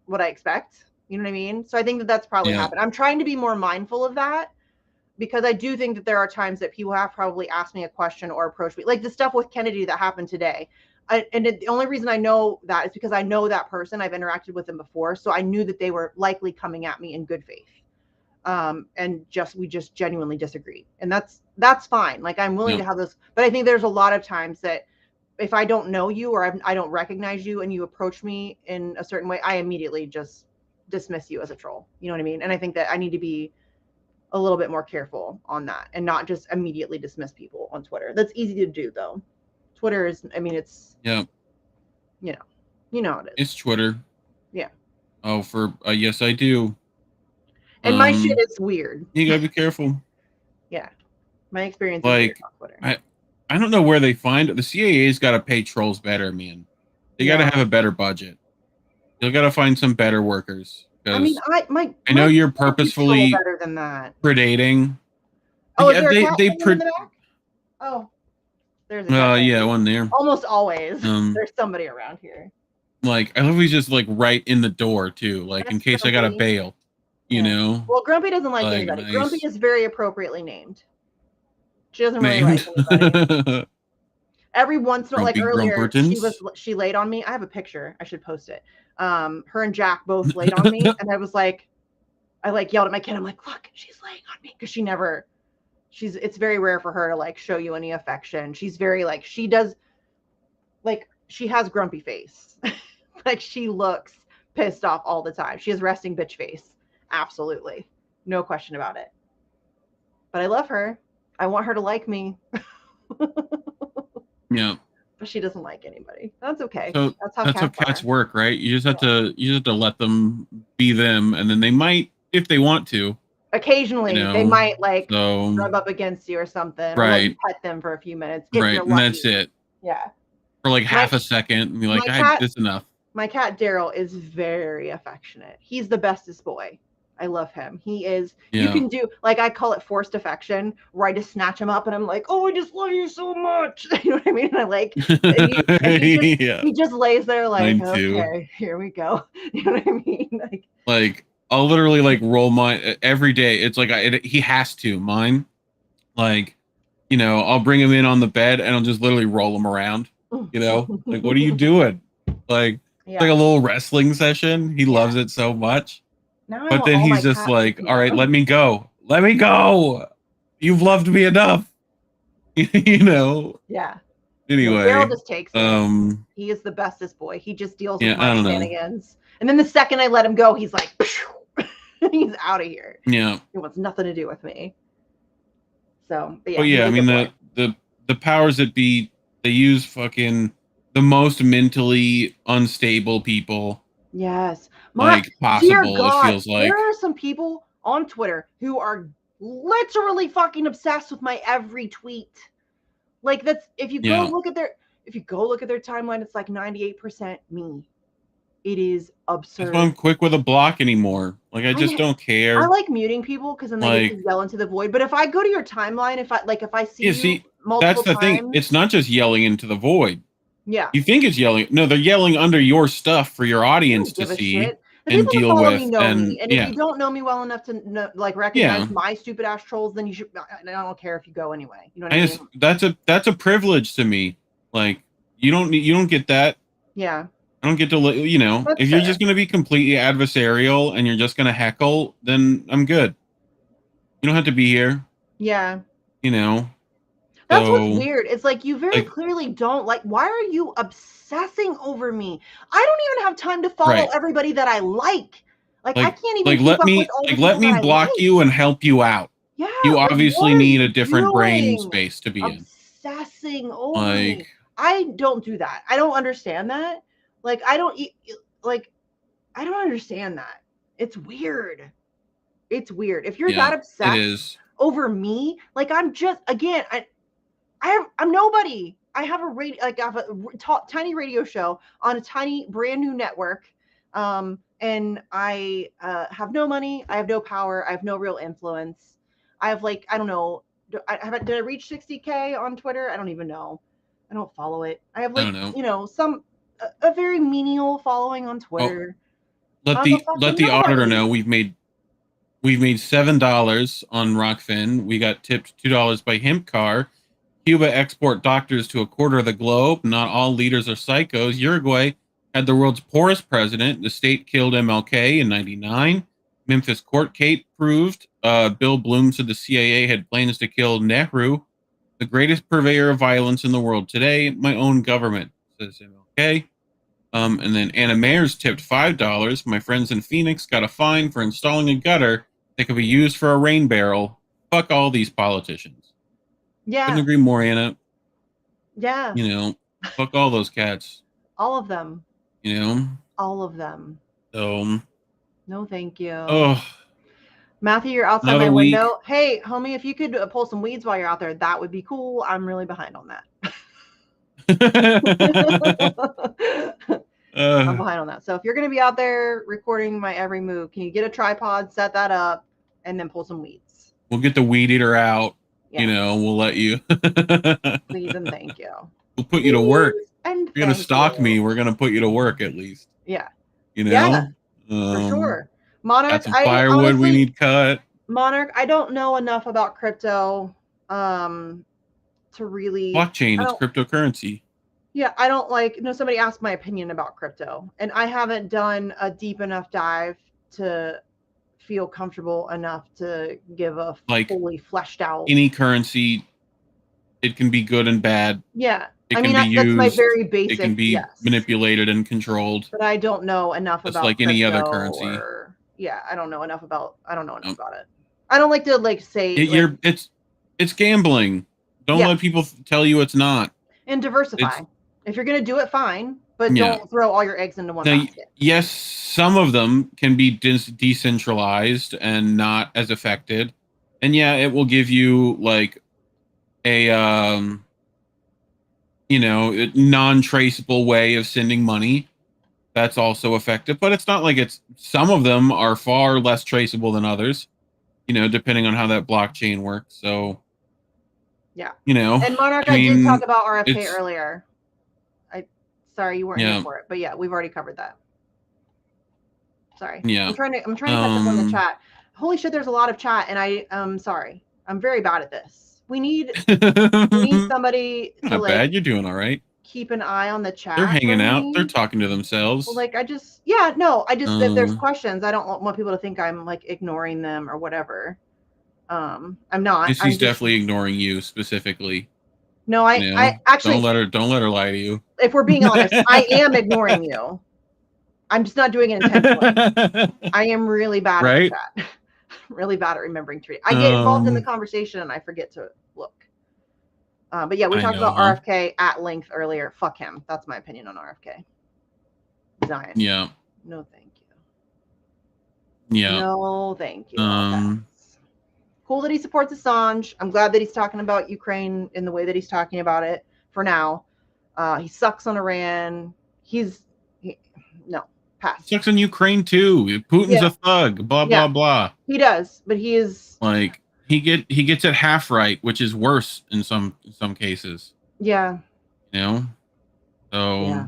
what I expect. You know what I mean? So I think that that's probably happened. I'm trying to be more mindful of that, because I do think that there are times that people have probably asked me a question or approached me, like the stuff with Kennedy that happened today. The only reason I know that is because I know that person. I've interacted with them before, so I knew that they were likely coming at me in good faith. And we just genuinely disagree, and that's fine. Like I'm willing to have those, but I think there's a lot of times that if I don't know you or I don't recognize you and you approach me in a certain way, I immediately just dismiss you as a troll. You know what I mean? And I think that I need to be a little bit more careful on that and not just immediately dismiss people on Twitter. That's easy to do though. Twitter is, I mean, it's, Yeah. You know how it is. It's Twitter. Yeah. Oh, yes, I do. And my shit is weird. You gotta be careful. Yeah. My experience is Like, weird on Twitter. I don't know where they find it. The CAA's got to pay trolls better, man. They got to have a better budget. They got to find some better workers. I mean, I know you're purposefully better than that. predating. Oh, is there a cat in the back? Oh, there's a cat. Yeah, one there. Almost always there's somebody around here. Like, I love he's just like right in the door too, like in case I gotta bail. You know. Well, Grumpy doesn't like anybody. Nice. Grumpy is very appropriately named. She doesn't really like anybody. Every once in a while, like earlier, she laid on me. I have a picture. I should post it. Her and Jack both laid on me, and I was like, I like yelled at my kid. I'm like, look, she's laying on me because it's very rare for her to like show you any affection. She's very like she has grumpy face. Like she looks pissed off all the time. She has resting bitch face. Absolutely. No question about it. But I love her. I want her to like me. Yeah. But she doesn't like anybody. That's okay. So that's how cats work, right? You just have to let them be them, and then they might, if they want to. Occasionally, they might like rub up against you or something. Right. Or let you pet them for a few minutes. Right, and that's it. Yeah. For like half a second, and be like, "This is enough." My cat Daryl is very affectionate. He's the bestest boy. I love him. He is. Yeah. You can do like I call it forced affection, where I just snatch him up and I'm like, "Oh, I just love you so much." You know what I mean? And I like. He just lays there like, "Okay, here we go." You know what I mean? Like I'll literally like roll mine every day. It's like he has to mine. Like, I'll bring him in on the bed and I'll just literally roll him around. Like, what are you doing? Like, it's like a little wrestling session. He loves it so much. But then he's just like, all right, let me go. Let me go. You've loved me enough. Yeah. Anyway. Daryl just takes it. He is the bestest boy. He just deals with my shenanigans. And then the second I let him go, he's like, he's out of here. Yeah. He wants nothing to do with me. So, but yeah, I mean, the powers that be, they use fucking the most mentally unstable people. Yes. Possible, it feels like. There are some people on Twitter who are literally fucking obsessed with my every tweet. Like that's if you go look at their timeline, it's like 98% me. It is absurd. That's why I'm quick with a block anymore. Like I just don't care. I like muting people because then they get to yell into the void. But if I go to your timeline, if I see you multiple that's the times, thing. It's not just yelling into the void. Yeah. You think it's yelling? No, they're yelling under your stuff for your audience to see and deal with. And if you don't know me well enough to recognize my stupid ass trolls, then you should. I don't care if you go anyway. You know what I mean? That's a privilege to me. Like you don't get that. Yeah. I don't get to if you're just going to be completely adversarial and you're just going to heckle, then I'm good. You don't have to be here. Yeah. That's what's weird. It's like you very clearly don't like. Why are you obsessing over me? I don't even have time to follow everybody that I like. Like I can't even. Let me block you and help you out. Yeah. You obviously need a different brain space to be obsessing over me. I don't do that. I don't understand that. Like I don't understand that. It's weird. It's weird. If you're that obsessed over me, like I'm just I'm nobody. I have a tiny radio show on a tiny brand new network. And I have no money. I have no power. I have no real influence. I have I don't know. Did I reach 60K on Twitter? I don't even know. I don't follow it. I have a very menial following on Twitter. Let the auditor know we've made $7 on Rockfin. We got tipped $2 by Hemp Car. Cuba export doctors to a quarter of the globe. Not all leaders are psychos. Uruguay had the world's poorest president. The state killed MLK in '99. Memphis court case proved Bill Bloom said the CIA had plans to kill Nehru. The greatest purveyor of violence in the world today, my own government, says MLK. And then Anna Mayers tipped $5. My friends in Phoenix got a fine for installing a gutter that could be used for a rain barrel. Fuck all these politicians. Yeah. Couldn't agree more, Anna. Yeah. You know, fuck all those cats. All of them. You know? All of them. So. No, thank you. Oh. Matthew, you're outside Another my week. window. Hey, homie, if you could pull some weeds while you're out there, that would be cool. I'm really behind on that. I'm behind on that. So if you're going to be out there recording my every move, can you get a tripod, set that up, and then pull some weeds? We'll get the weed eater out. Yeah. You know, we'll let you. Please and thank you. We'll put you to work. And if you're going to stalk me, we're going to put you to work at least. Yeah. You know? Yeah, for sure. Monarch, got some firewood honestly, we need cut. Monarch, I don't know enough about crypto to really... Blockchain, it's cryptocurrency. Yeah, I don't somebody asked my opinion about crypto, and I haven't done a deep enough dive to feel comfortable enough to give a fully fleshed out... Any currency, it can be good and bad. Yeah. It can be used. That's my very basic... It can be manipulated and controlled. But I don't know enough just about like any other currency. I don't know enough about it. I don't like to say... It's gambling. Don't let people tell you it's not. And diversify. If you're going to do it, fine. But don't throw all your eggs into one basket. Yes, some of them can be decentralized and not as affected. And yeah, it will give you like a non-traceable way of sending money. That's also effective, but it's not like some of them are far less traceable than others, depending on how that blockchain works. So yeah, and Monarch, I did talk about RFK earlier. Sorry you weren't here for it, but yeah, we've already covered that. Sorry. Yeah. I'm trying to catch up on the chat. Holy shit, there's a lot of chat, and I'm sorry. I'm very bad at this. We need somebody to not bad. You're doing all right. Keep an eye on the chat. They're hanging out. They're talking to themselves. Well, if there's questions, I don't want people to think I'm ignoring them or whatever. I'm not. She's definitely ignoring you specifically. No, I actually don't let her lie to you. If we're being honest, I am ignoring you. I'm just not doing it intentionally. I am really bad at chat. Really bad at remembering to read. I get involved in the conversation and I forget to look. But yeah, we talked about RFK at length earlier. Fuck him. That's my opinion on RFK. Zion. Yeah. No, thank you. Yeah. No, thank you. Cool that he supports Assange. I'm glad that he's talking about Ukraine in the way that he's talking about it for now. He sucks on Iran. Pass. He sucks on Ukraine too. Putin's a thug. Blah blah blah. He does, but he is he gets it half right, which is worse in some cases. Yeah. So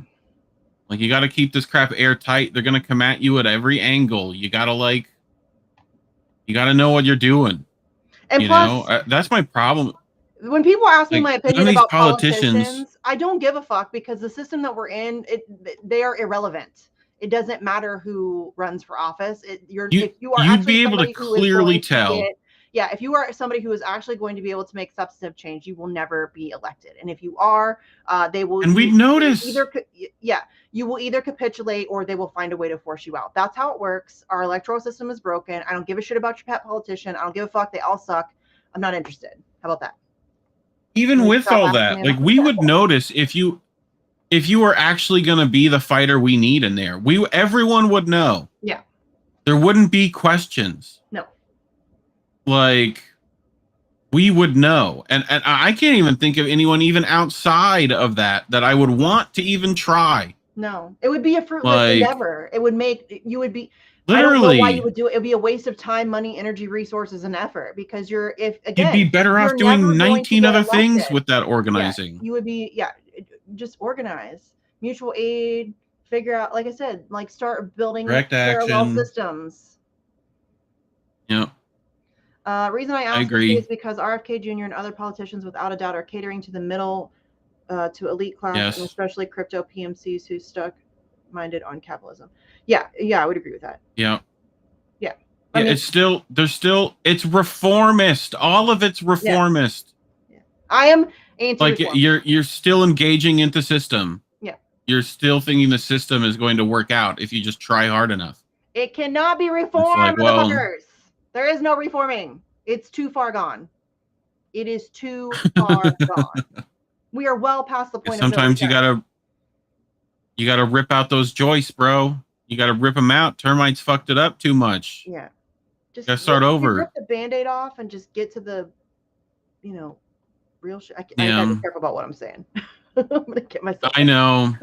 you got to keep this crap airtight. They're gonna come at you at every angle. You gotta know what you're doing. And plus, that's my problem. When people ask me my opinion about politicians, I don't give a fuck because the system that we're in, they are irrelevant. It doesn't matter who runs for office. You'd be able to clearly tell. If you are somebody who is actually going to be able to make substantive change, you will never be elected. And if you are, they will. And we've noticed. You will either capitulate or they will find a way to force you out. That's how it works. Our electoral system is broken. I don't give a shit about your pet politician. I don't give a fuck. They all suck. I'm not interested. How about that? Even with all that, we would notice if you are actually going to be the fighter we need in there. Everyone would know. Yeah. There wouldn't be questions. No. We would know. And I can't even think of anyone even outside of that I would want to even try. No. It would be a fruitless endeavor. It would you would be literally. I don't know why you would do it. It would be a waste of time, money, energy, resources, and effort because you'd be better off doing 19 other things with that organizing. Yeah, you would be, just organize, mutual aid, figure out, like I said, start building parallel systems. Yeah. Reason I ask is because RFK Jr. and other politicians, without a doubt, are catering to the middle, to elite class, and especially crypto PMCs who stuck-minded on capitalism. Yeah, I would agree with that. Yeah. Yeah. It's reformist. All of it's reformist. Yeah. I am Like anti-reform. you're still engaging into system. Yeah. You're still thinking the system is going to work out if you just try hard enough. It cannot be reformed, like, well- motherfuckers. There is no reforming. It's too far gone. It is too far gone. We are well past the point. Sometimes of no you gotta rip out those joists, bro. You gotta rip them out. Termites fucked it up too much. Yeah. Just Gotta start over. Rip the Band-Aid off and just get to the, real shit. I gotta be careful about what I'm saying. I'm gonna get myself. I know.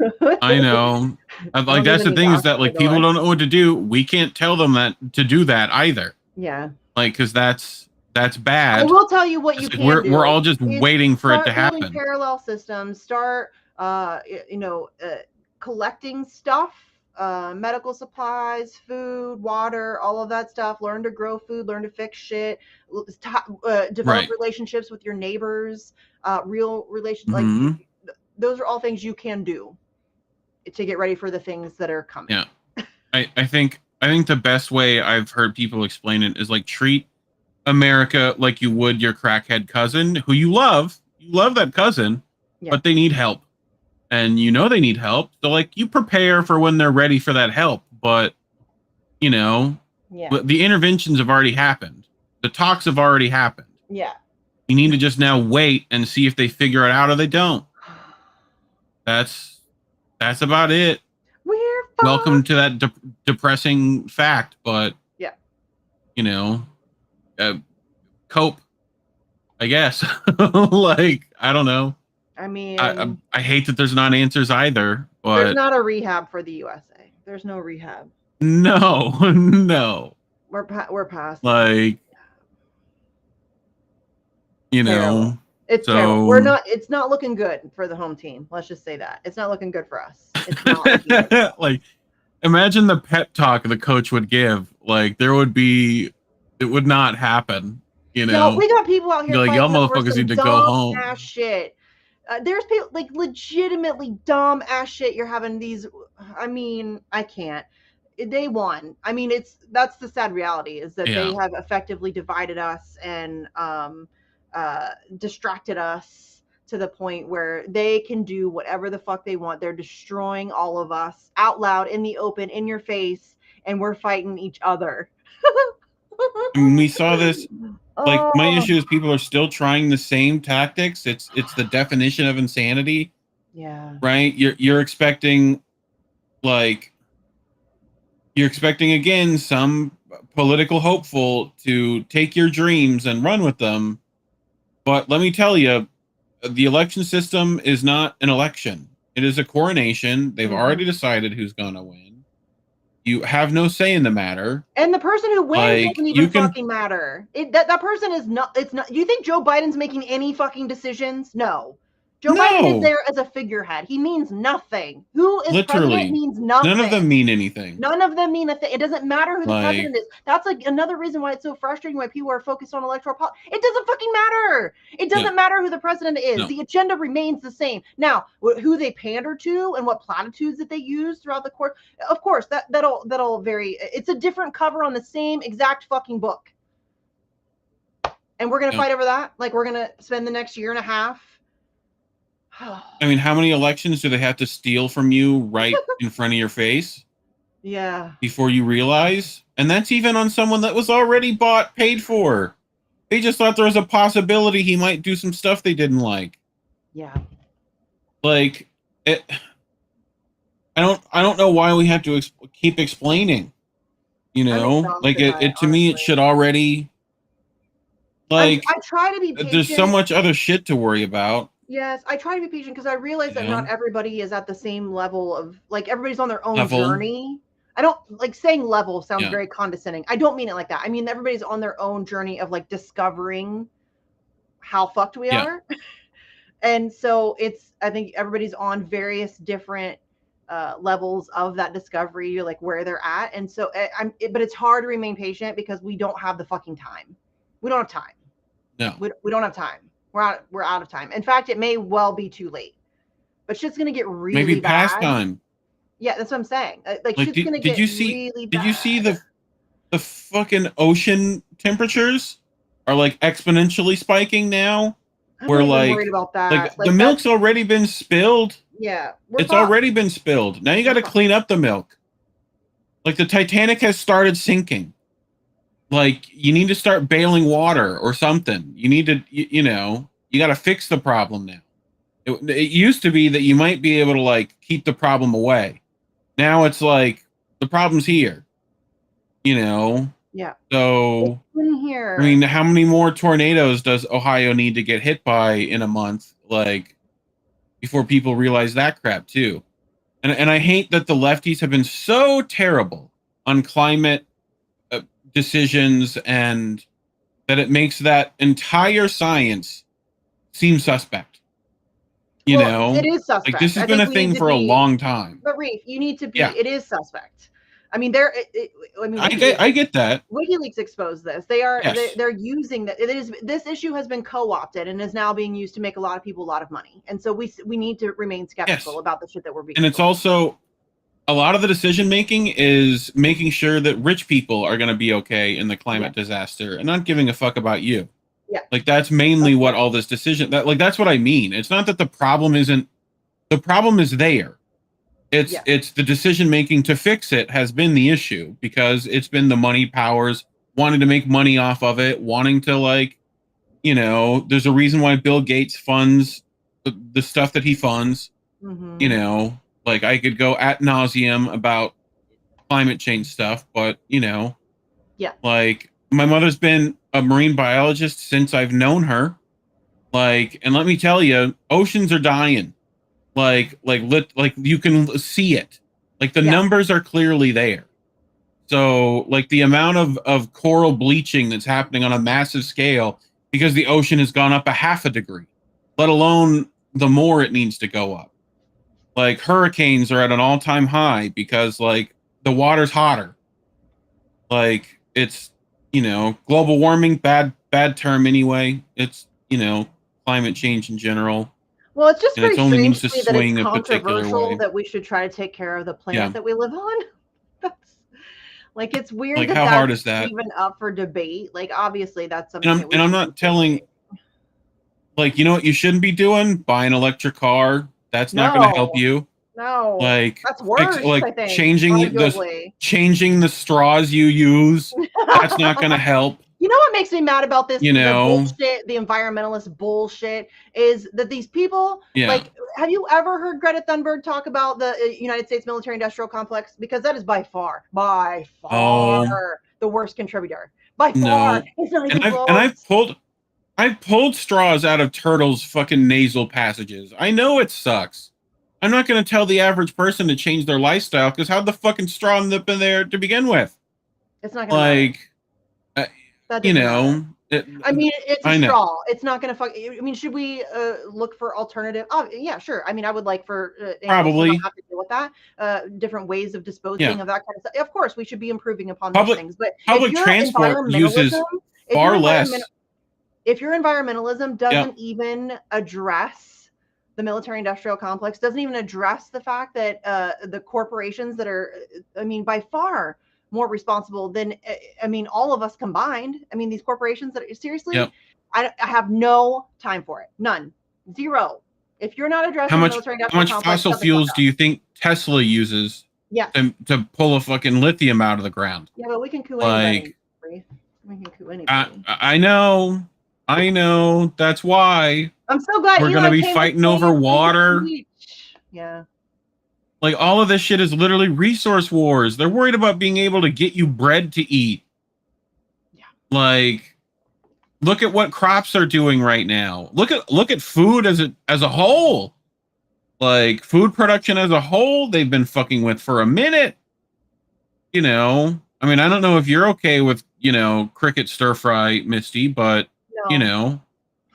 Like that's the thing is that like people don't know what to do. We can't tell them that to do that either. Yeah. Like because that's bad. I will tell you what you can do. We're all just waiting for it to happen. Start building parallel systems. Start, collecting stuff, medical supplies, food, water, all of that stuff. Learn to grow food. Learn to fix shit. Develop relationships with your neighbors. Real relations. Like those are all things you can do to get ready for the things that are coming. Yeah, I think the best way I've heard people explain it is like treat America like you would your crackhead cousin who you love. You love that cousin, but they need help. And they need help. So like you prepare for when they're ready for that help. But the interventions have already happened. The talks have already happened. Yeah. You need to just now wait and see if they figure it out or they don't. That's about it. We're welcome to that depressing fact, but cope, I guess. Like, I don't know. I mean, I hate that there's not answers either, but there's not a rehab for the USA. There's no rehab. No. We're past. Like, terrible. It's terrible. It's not looking good for the home team. Let's just say that. It's not looking good for us. It's not looking good. Like, imagine the pep talk the coach would give. Like, it would not happen. No, we got people out here like, y'all motherfuckers need to go home. Ass shit. There's people like legitimately dumb ass shit. You're having these. I mean, I can't. They won. I mean, that's the sad reality is that they have effectively divided us and distracted us to the point where they can do whatever the fuck they want. They're destroying all of us out loud in the open, in your face, and we're fighting each other. And we saw this. Like, my issue is people are still trying the same tactics. It's the definition of insanity. Yeah. Right? You're expecting again some political hopeful to take your dreams and run with them. But let me tell you, the election system is not an election. It is a coronation. They've already decided who's going to win. You have no say in the matter. And the person who wins doesn't even fucking matter. That person is not, it's not, you think Joe Biden's making any fucking decisions? No. Joe Biden is there as a figurehead. He means nothing. Who is president means nothing. None of them mean anything. None of them mean a thing. It doesn't matter who the president is. That's like another reason why it's so frustrating why people are focused on electoral politics. It doesn't fucking matter. It doesn't matter who the president is. No. The agenda remains the same. Now, who they pander to and what platitudes that they use throughout the course, of course, that'll vary. It's a different cover on the same exact fucking book. And we're going to fight over that? Like, we're going to spend the next year and a half. I mean, how many elections do they have to steal from you right in front of your face? Yeah. Before you realize? And that's even on someone that was already paid for. They just thought there was a possibility he might do some stuff they didn't like. Yeah. Like, I don't know why we have to keep explaining. Like it to me, it should already. Like, I try to be patient. There's so much other shit to worry about. Yes, I try to be patient because I realize that not everybody is at the same level of, like, everybody's on their own journey. I don't, like, saying level sounds very condescending. I don't mean it like that. I mean, everybody's on their own journey of, like, discovering how fucked we are. And so I think everybody's on various different levels of that discovery, like where they're at. And so but it's hard to remain patient because we don't have the fucking time. We don't have time. No. We don't have time. We're out of time. In fact, it may well be too late. But shit's gonna get really maybe bad. past time. Yeah, that's what I'm saying. Like shit's gonna get really bad. Did you see the fucking ocean temperatures are like exponentially spiking now? I'm where not even like worried about that. the milk's already been spilled. Yeah, It's already been spilled. Now you got to clean up the milk. Like the Titanic has started sinking. Like you need to start bailing water or something. You need to, you know, you got to fix the problem now. It used to be that you might be able to like keep the problem away. Now it's like the problem's here. You know. Yeah. So in here. I mean, how many more tornadoes does Ohio need to get hit by in a month? Like before people realize that crap too. And I hate that the lefties have been so terrible on climate decisions, and that it makes that entire science seem suspect. You know, it is suspect. Like this has been a thing for a long time. But Reef, you need to be. Yeah. It is suspect. I mean, I get that. WikiLeaks exposed this. They are Yes. they're using that. It is this issue has been co-opted and is now being used to make a lot of people a lot of money. And so we need to remain skeptical about the shit that we're being. And it's also a lot of the decision making is making sure that rich people are going to be okay in the climate disaster and not giving a fuck about you. Yeah. Like that's mainly what all this decision that's what I mean. It's not that the problem is there. It's the decision making to fix it has been the issue, because it's been the money powers wanting to make money off of it, wanting to like, you know, there's a reason why Bill Gates funds the stuff that he funds. Mm-hmm. You know, like I could go ad nauseum about climate change stuff, but you know, like my mother's been a marine biologist since I've known her. Like, and let me tell you, oceans are dying. Like you can see it. Like the numbers are clearly there. So like the amount of coral bleaching that's happening on a massive scale because the ocean has gone up a half a degree, let alone the more it needs to go up. Like hurricanes are at an all-time high because like the water's hotter. Like it's, you know, global warming, bad term anyway. It's, you know, climate change in general. Well, it's just very strange to to me that it's controversial that we should try to take care of the planet that we live on. Like it's weird like that how that's hard is that? even up for debate. Like obviously that's something. And I'm not telling. Like, you know what you shouldn't be doing? Buy an electric car. That's not going to help you. No, like that's worse. Like I think, changing the straws you use. That's not going to help. You know what makes me mad about this? You know, the bullshit, the environmentalist bullshit is that these people, like, have you ever heard Greta Thunberg talk about the United States military-industrial complex? Because that is by far the worst contributor. By far, it's not even close. And I've pulled straws out of turtles' fucking nasal passages. I know it sucks. I'm not going to tell the average person to change their lifestyle, because how'd the fucking straw end up in there to begin with? It's not going to you know, I mean, it's a straw. It's not going to fuck. I mean, should we look for alternative? Oh, yeah, sure. I mean, I would like for probably to have to deal with that. Different ways of disposing of that kind of stuff. Of course, we should be improving upon those things. But public transport uses far less. If your environmentalism doesn't even address the military-industrial complex, doesn't even address the fact that the corporations that are, I mean, by far more responsible than, I mean, all of us combined. I mean, these corporations that are seriously, I have no time for it. None. Zero. If you're not addressing the military-industrial complex, how much fossil fuels do you think Tesla uses? To pull a fucking lithium out of the ground. Yeah, but we can coup anybody. We can coup anybody. I know. That's why. I'm so glad we're gonna be fighting over water. Yeah. Like all of this shit is literally resource wars. They're worried about being able to get you bread to eat. Yeah. Like, look at what crops are doing right now. Look at food as a whole. Like food production as a whole, they've been fucking with for a minute. You know, I mean, I don't know if you're okay with, you know, cricket stir fry, Misty, but you know,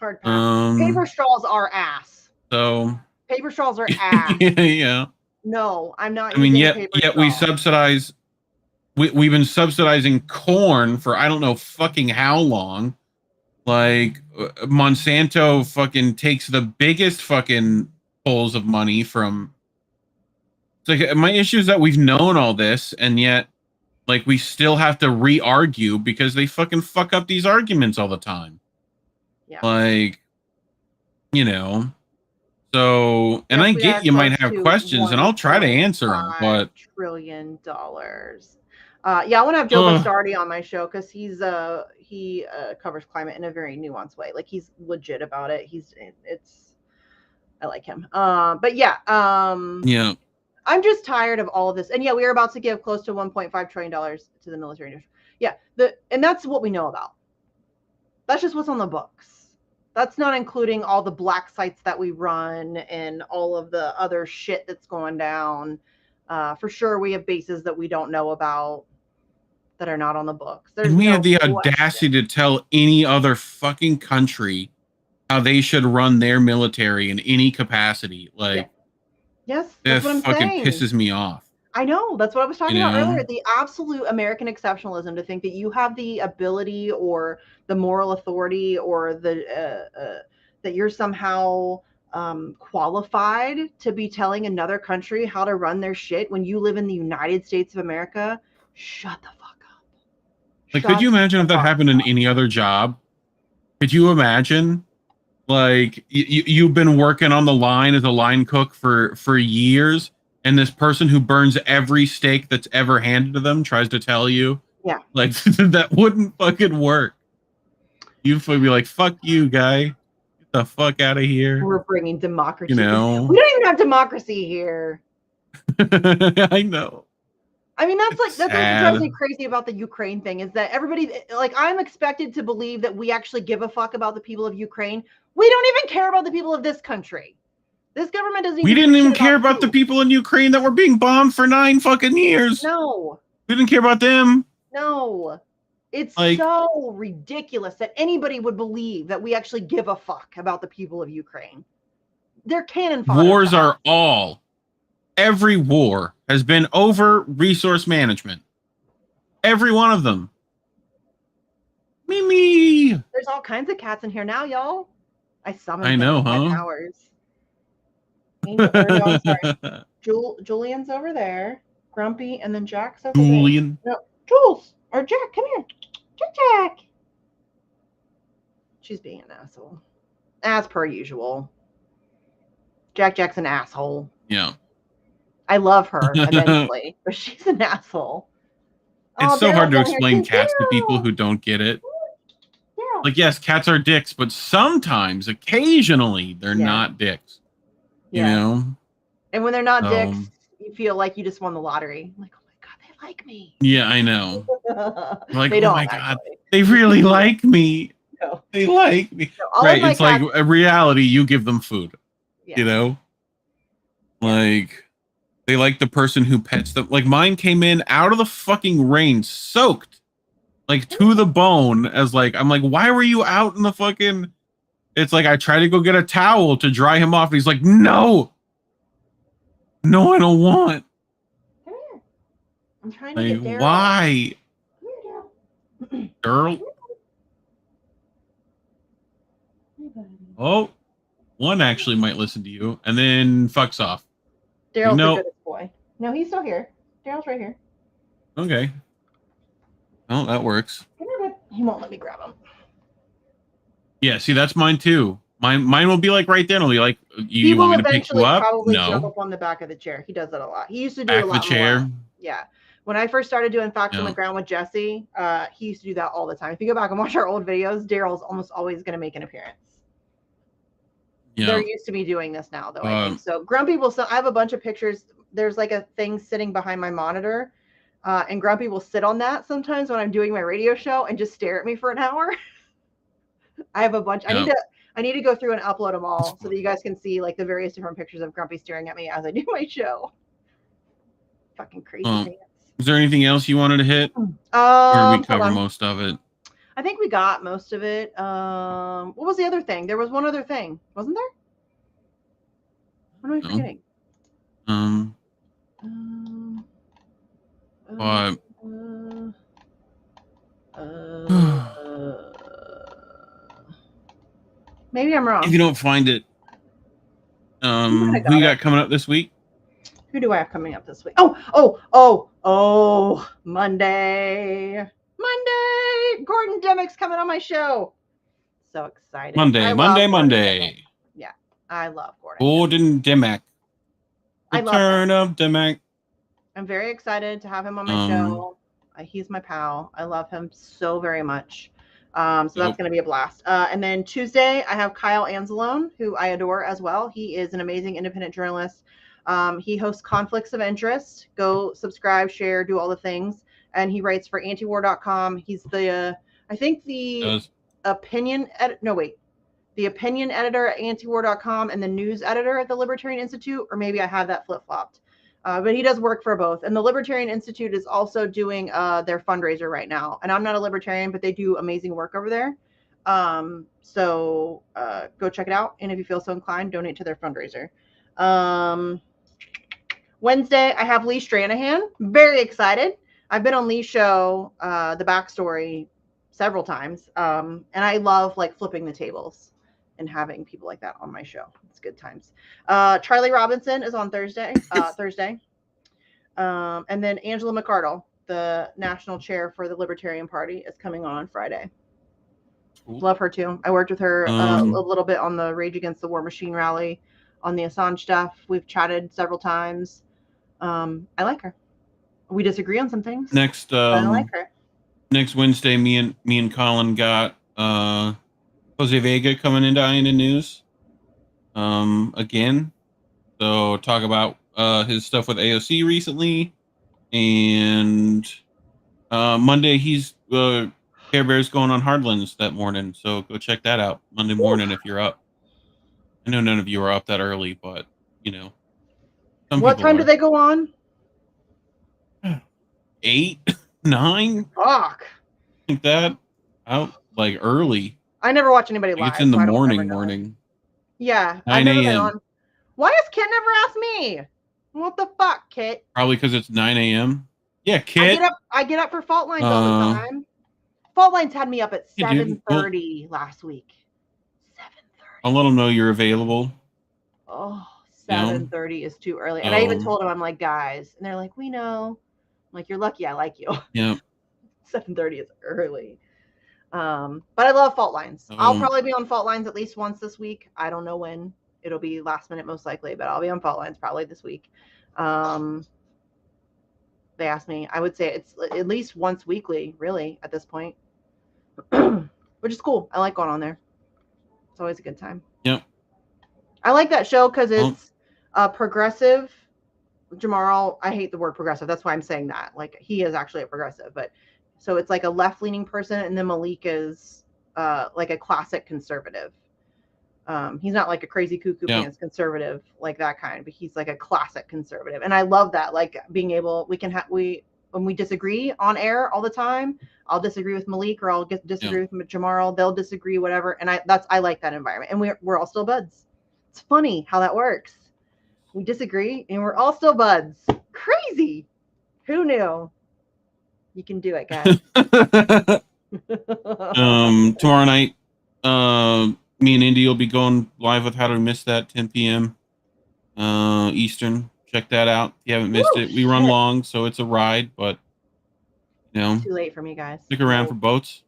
hard pass. Paper straws are ass. So paper straws are ass. Yeah. No, I'm not. I mean, yet we subsidize. We've been subsidizing corn for I don't know fucking how long. Like Monsanto fucking takes the biggest fucking pulls of money from. It's like my issue is that we've known all this, and yet, like, we still have to re-argue because they fucking fuck up these arguments all the time. Yeah. Like, You know. So, and Yes, I we get are you might close have to questions, and I'll try to answer them. $1.5 But trillion. Yeah, I want to have Joe Bastardi on my show because he covers climate in a very nuanced way. Like he's legit about it. I like him. But yeah, yeah, I'm just tired of all of this. And yeah, we are about to give close to $1.5 trillion to the military. Yeah, and that's what we know about. That's just what's on the books. That's not including all the black sites that we run and all of the other shit that's going down. For sure, we have bases that we don't know about that are not on the books. There's and we no have the question. audacity to tell any other fucking country how they should run their military in any capacity. Like, yes, that that's what I'm fucking saying. pisses me off. I know. That's what I was talking about know? earlier. The absolute American exceptionalism to think that you have the ability or the moral authority or that you're somehow qualified to be telling another country how to run their shit when you live in the United States of America. Shut the fuck up. Like, could you imagine if that happened in any other job? Could you imagine? Like, you've been working on the line as a line cook for years, and this person who burns every steak that's ever handed to them tries to tell you, yeah, like that wouldn't fucking work. You'd be like, "Fuck you, guy, get the fuck out of here." We're bringing democracy. You know, we don't even have democracy here. I know. I mean, that's what sad. drives me crazy about the Ukraine thing is that everybody, like, I'm expected to believe that we actually give a fuck about the people of Ukraine. We don't even care about the people of this country. This government doesn't even. We didn't even care about the people in Ukraine that were being bombed for 9 fucking years. No. We didn't care about them. No. It's like, so ridiculous that anybody would believe that we actually give a fuck about the people of Ukraine. They're cannon fodder. Wars are all. Every war has been over resource management. Every one of them. Mimi. There's all kinds of cats in here now, y'all. I summoned. I know, huh? Powers. Angel, no, sorry. Julian's over there. Grumpy, and then Jack's over Julian. there. No, Jules or Jack, come here. Jack. She's being an asshole, as per usual. Jack's an asshole. Yeah. I love her immensely, but she's an asshole. It's so hard to explain cats to people who don't get it. Yeah. Like, yes, cats are dicks, but sometimes, occasionally, they're not dicks. You know? And when they're not dicks, you feel like you just won the lottery. Like, oh my God, they like me. Yeah, I know. Like, they oh my God, they really like me. No. They like me. No, right, it's like a reality, you give them food. Yeah. You know? Like, they like the person who pets them. Like, mine came in out of the fucking rain, soaked, like, to the bone, as like, I'm like, why were you out in the fucking... It's like, I tried to go get a towel to dry him off, and he's like, no, I don't want. Come here. I'm trying to get Daryl. Why? Come here, Girl. Oh, one actually might listen to you, and then fucks off. Daryl's the goodest boy. No, he's still here. Daryl's right here. Okay. Oh, that works. He won't let me grab him. Yeah, see, that's mine too. Mine will be like right there. It'll be like, you want me to pick you up? Probably No. jump up on the back of the chair. He does that a lot. He used to do Back a lot of the chair. more. Yeah. When I first started doing Facts on the Ground with Jesse, he used to do that all the time. If you go back and watch our old videos, Daryl's almost always going to make an appearance. Yeah. They're used to me doing this now, though. I think so. Grumpy will. I have a bunch of pictures. There's like a thing sitting behind my monitor, and Grumpy will sit on that sometimes when I'm doing my radio show and just stare at me for an hour. I have a bunch. I need to go through and upload them all so that you guys can see like the various different pictures of Grumpy staring at me as I do my show. Fucking crazy pants. Is there anything else you wanted to hit? Or did we cover most of it? I think we got most of it. What was the other thing? There was one other thing, wasn't there? What am I forgetting? Maybe I'm wrong. If you don't find it, who you got coming up this week? Who do I have coming up this week? Monday. Gordon Demick's coming on my show. So excited. Monday. Yeah. I love Gordon. Gordon Dimmock. I The love turn of Dimmock. I'm very excited to have him on my show. He's my pal. I love him so very much. So that's going to be a blast. And then Tuesday, I have Kyle Anzalone, who I adore as well. He is an amazing independent journalist. He hosts Conflicts of Interest. Go subscribe, share, do all the things. And he writes for antiwar.com. He's the, I think the opinion the opinion editor at antiwar.com and the news editor at the Libertarian Institute, or maybe I have that flip-flopped. But he does work for both. And the Libertarian Institute is also doing their fundraiser right now. And I'm not a libertarian, but they do amazing work over there. So go check it out. And if you feel so inclined, donate to their fundraiser. Wednesday, I have Lee Stranahan. Very excited. I've been on Lee's show, The Backstory, several times. And I love like flipping the tables and having people like that on my show. It's good times. Charlie Robinson is on Thursday. And then Angela McArdle, the national chair for the Libertarian Party, is coming on Friday. Cool. Love her too. I worked with her a little bit on the Rage Against the War Machine rally, on the Assange stuff. We've chatted several times. I like her. We disagree on some things. Next, I like her. Next Wednesday, me and Colin got Jose Vega coming into INN News again. So talk about his stuff with AOC recently, and Monday he's Care Bear's going on Hardlands that morning, so go check that out Monday morning if you're up. I know none of you are up that early, but you know. What time do they go on? 8, 9. Fuck. Like that. Out like early. I never watch anybody live. It's in the morning. Yeah. 9 a.m. Why has Kit never asked me? What the fuck, Kit? Probably because it's 9 a.m. Yeah, Kit. I get up for Fault Lines all the time. Fault Lines had me up at 7:30 last week. 7:30. I'll let them know you're available. Oh, 7:30 is too early. And I even told them, I'm like, guys. And they're like, we know. I'm like, you're lucky I like you. Yeah. 7:30 is early. But I love Fault Lines. I'll probably be on Fault Lines at least once this week. I don't know when. It'll be last minute most likely, but I'll be on Fault Lines probably this week. They asked me. I would say it's at least once weekly, really, at this point. Which is cool. I like going on there. It's always a good time. Yep. I like that show because it's progressive. Jamal, I hate the word progressive. That's why I'm saying that. Like, he is actually a progressive, but so it's like a left-leaning person, and then Malik is like a classic conservative. He's not like a crazy cuckoo pants conservative like that kind, but he's like a classic conservative. And I love that, like being able, when we disagree on air all the time, I'll disagree with Malik or I'll disagree with Jamal. They'll disagree, whatever. And I like that environment. And we're all still buds. It's funny how that works. We disagree and we're all still buds. Crazy. Who knew? You can do it, guys. Tomorrow night, me and Indy will be going live with How to Miss That, 10 p.m. Eastern. Check that out if you haven't missed it. We run long, so it's a ride, but you know, too late for me, guys. Stick around for boats.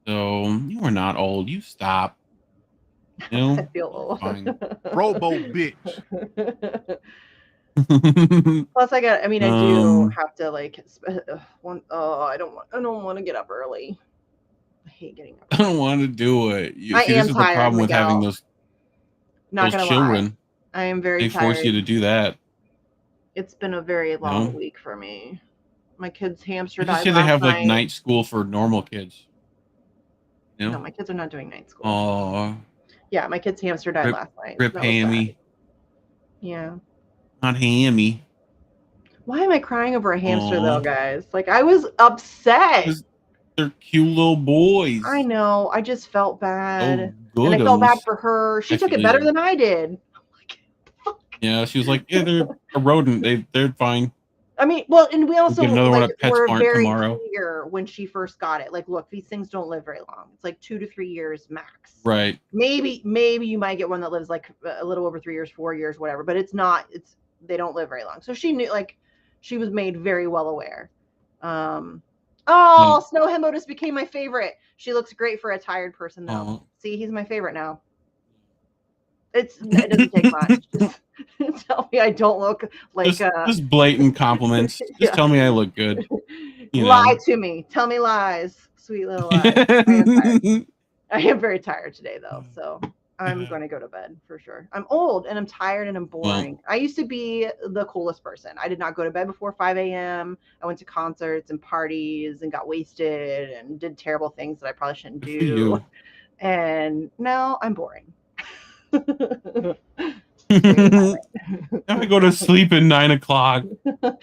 So you are not old. You stop. You know, I feel old. Robo bitch. Plus, I do have to like. I don't want to get up early. I hate getting up. I don't want to do it. I am this is tired, the problem with having those children. Lie. I am very tired. They force you to do that. It's been a very long week for me. My kids' hamster died. They have like night school for normal kids. You know? No, my kids are not doing night school. Oh. Yeah, my kid's hamster died last night. Rip Hammy. Yeah. Not Hammy. Why am I crying over a hamster though, guys? Like, I was upset. They're cute little boys. I know. I just felt bad. Oh, and I felt bad for her. She took it better than I did. Yeah, she was like, yeah, they're a rodent. They're fine. I mean, well, and we also were very clear when she first got it. Like, look, these things don't live very long. It's like 2 to 3 years max. Right. Maybe you might get one that lives like a little over 3 years, 4 years, whatever. But they don't live very long. So she knew, like, she was made very well aware. Snow Himbo just became my favorite. She looks great for a tired person, though. See, he's my favorite now. it doesn't take much. Just tell me I don't look like just blatant compliments. Just yeah. tell me I look good. You Lie know. to me. Tell me lies. Sweet little lies. I am tired. I am very tired today, though. So I'm going to go to bed for sure. I'm old and I'm tired and I'm boring. I used to be the coolest person. I did not go to bed before 5 a.m. I went to concerts and parties and got wasted and did terrible things that I probably shouldn't do. And now I'm boring. I go to sleep at 9 o'clock.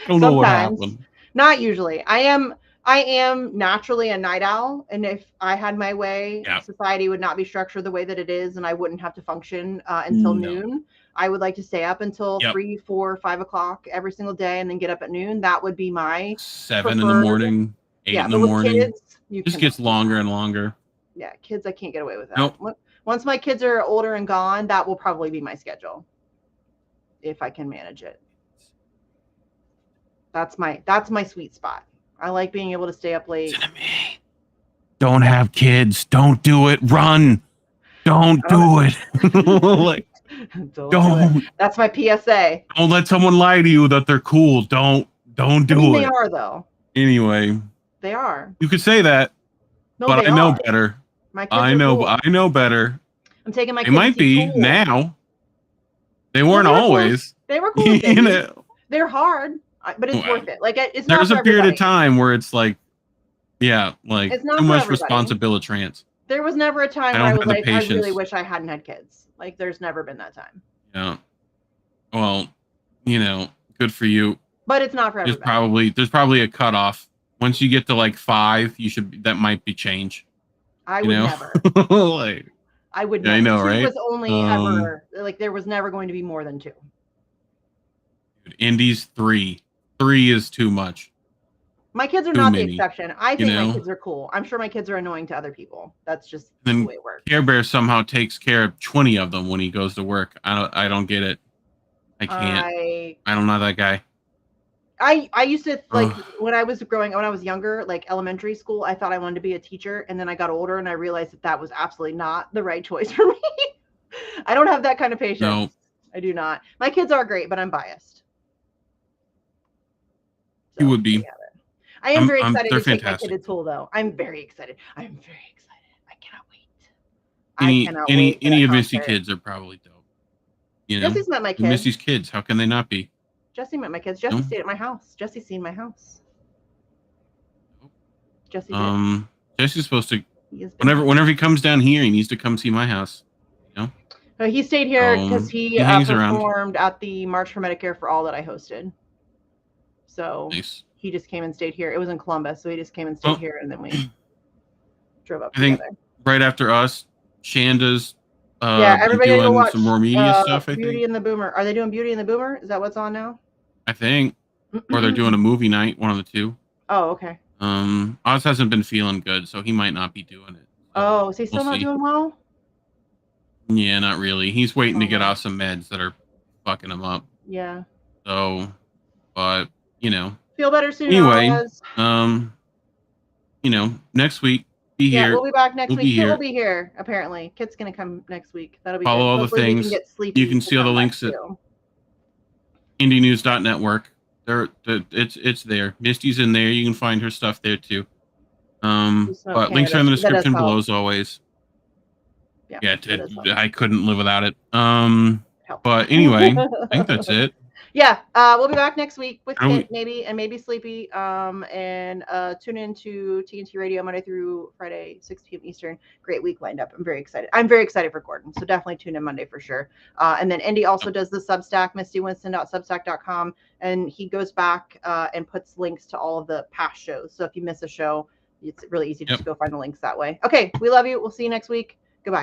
Don't know what happened. Not usually. I am naturally a night owl, and if I had my way, society would not be structured the way that it is, and I wouldn't have to function until noon. I would like to stay up until 3, 4, 5 o'clock every single day, and then get up at noon. That would be my 7 in the morning, 8 in the morning. Kids, just gets longer and longer. Yeah, kids, I can't get away with that. Nope. Once my kids are older and gone, that will probably be my schedule, if I can manage it. That's my sweet spot. I like being able to stay up late. Don't have kids. Don't do it. Run. Don't do it. Like, don't. That's my PSA. Don't let someone lie to you that they're cool. Don't do it. They are, though. Anyway. They are. You could say that, but I know better. My kids are cool. I know better. I'm taking my kids. They might be now. They weren't always. They were cool. You know. They're hard. But it's worth it. Like it's not. There's a period of time where it's like, like it's not too much responsibility. There was never a time where I was like, I really wish I hadn't had kids. Like, there's never been that time. Yeah. Well, good for you. But it's not for everybody. There's probably a cutoff. Once you get to like 5, that might be change. I would never. Like, I would never. I know, right? It was only ever like there was never going to be more than 2. Indy's 3. 3 is too much. My kids are not the exception. I think my kids are cool. I'm sure my kids are annoying to other people. That's just the way it works. Care Bear somehow takes care of 20 of them when he goes to work. I don't get it. I can't. I'm not that guy. I used to like when I was younger, like elementary school, I thought I wanted to be a teacher, and then I got older and I realized that was absolutely not the right choice for me. I don't have that kind of patience. No. I do not. My kids are great, but I'm biased. You would be. I am very excited to take my kid to school, though. I'm very excited. I cannot wait. Any of Misty kids are probably dope. Jesse's met my kids. Misty's kids. How can they not be? Jesse met my kids. Jesse stayed at my house. Jesse's seen my house. Jesse did. Jesse's supposed to. Whenever he comes down here, he needs to come see my house. He stayed here because he performed at the March for Medicare for All that I hosted. So he just came and stayed here. It was in Columbus, so he just came and stayed here, and then we drove up together. I think right after us, Shanda's everybody doing watch some more media stuff. Beauty and the Boomer. Are they doing Beauty and the Boomer? Is that what's on now? I think, or they're doing a movie night. One of the two. Oh, okay. Oz hasn't been feeling good, so he might not be doing it. So is he still not doing well? Yeah, not really. He's waiting to get off some meds that are fucking him up. Yeah. So, but feel better soon. Anyway, next week be here. We'll be back next week. Kit will be here. Apparently, Kit's gonna come next week. That'll be follow all the things. You can see all the links at indienews.network. It's there. Misty's in there. You can find her stuff there too. But links are in the description below as always. Yeah, I couldn't live without it. But anyway, I think that's it. Yeah, we'll be back next week with Kit, maybe Sleepy. And tune in to TNT Radio Monday through Friday, 6 p.m. Eastern. Great week lined up. I'm very excited. I'm very excited for Gordon. So definitely tune in Monday for sure. And then Indy also does the Substack, mistywinston.substack.com. And he goes back and puts links to all of the past shows. So if you miss a show, it's really easy to just go find the links that way. Okay, we love you. We'll see you next week.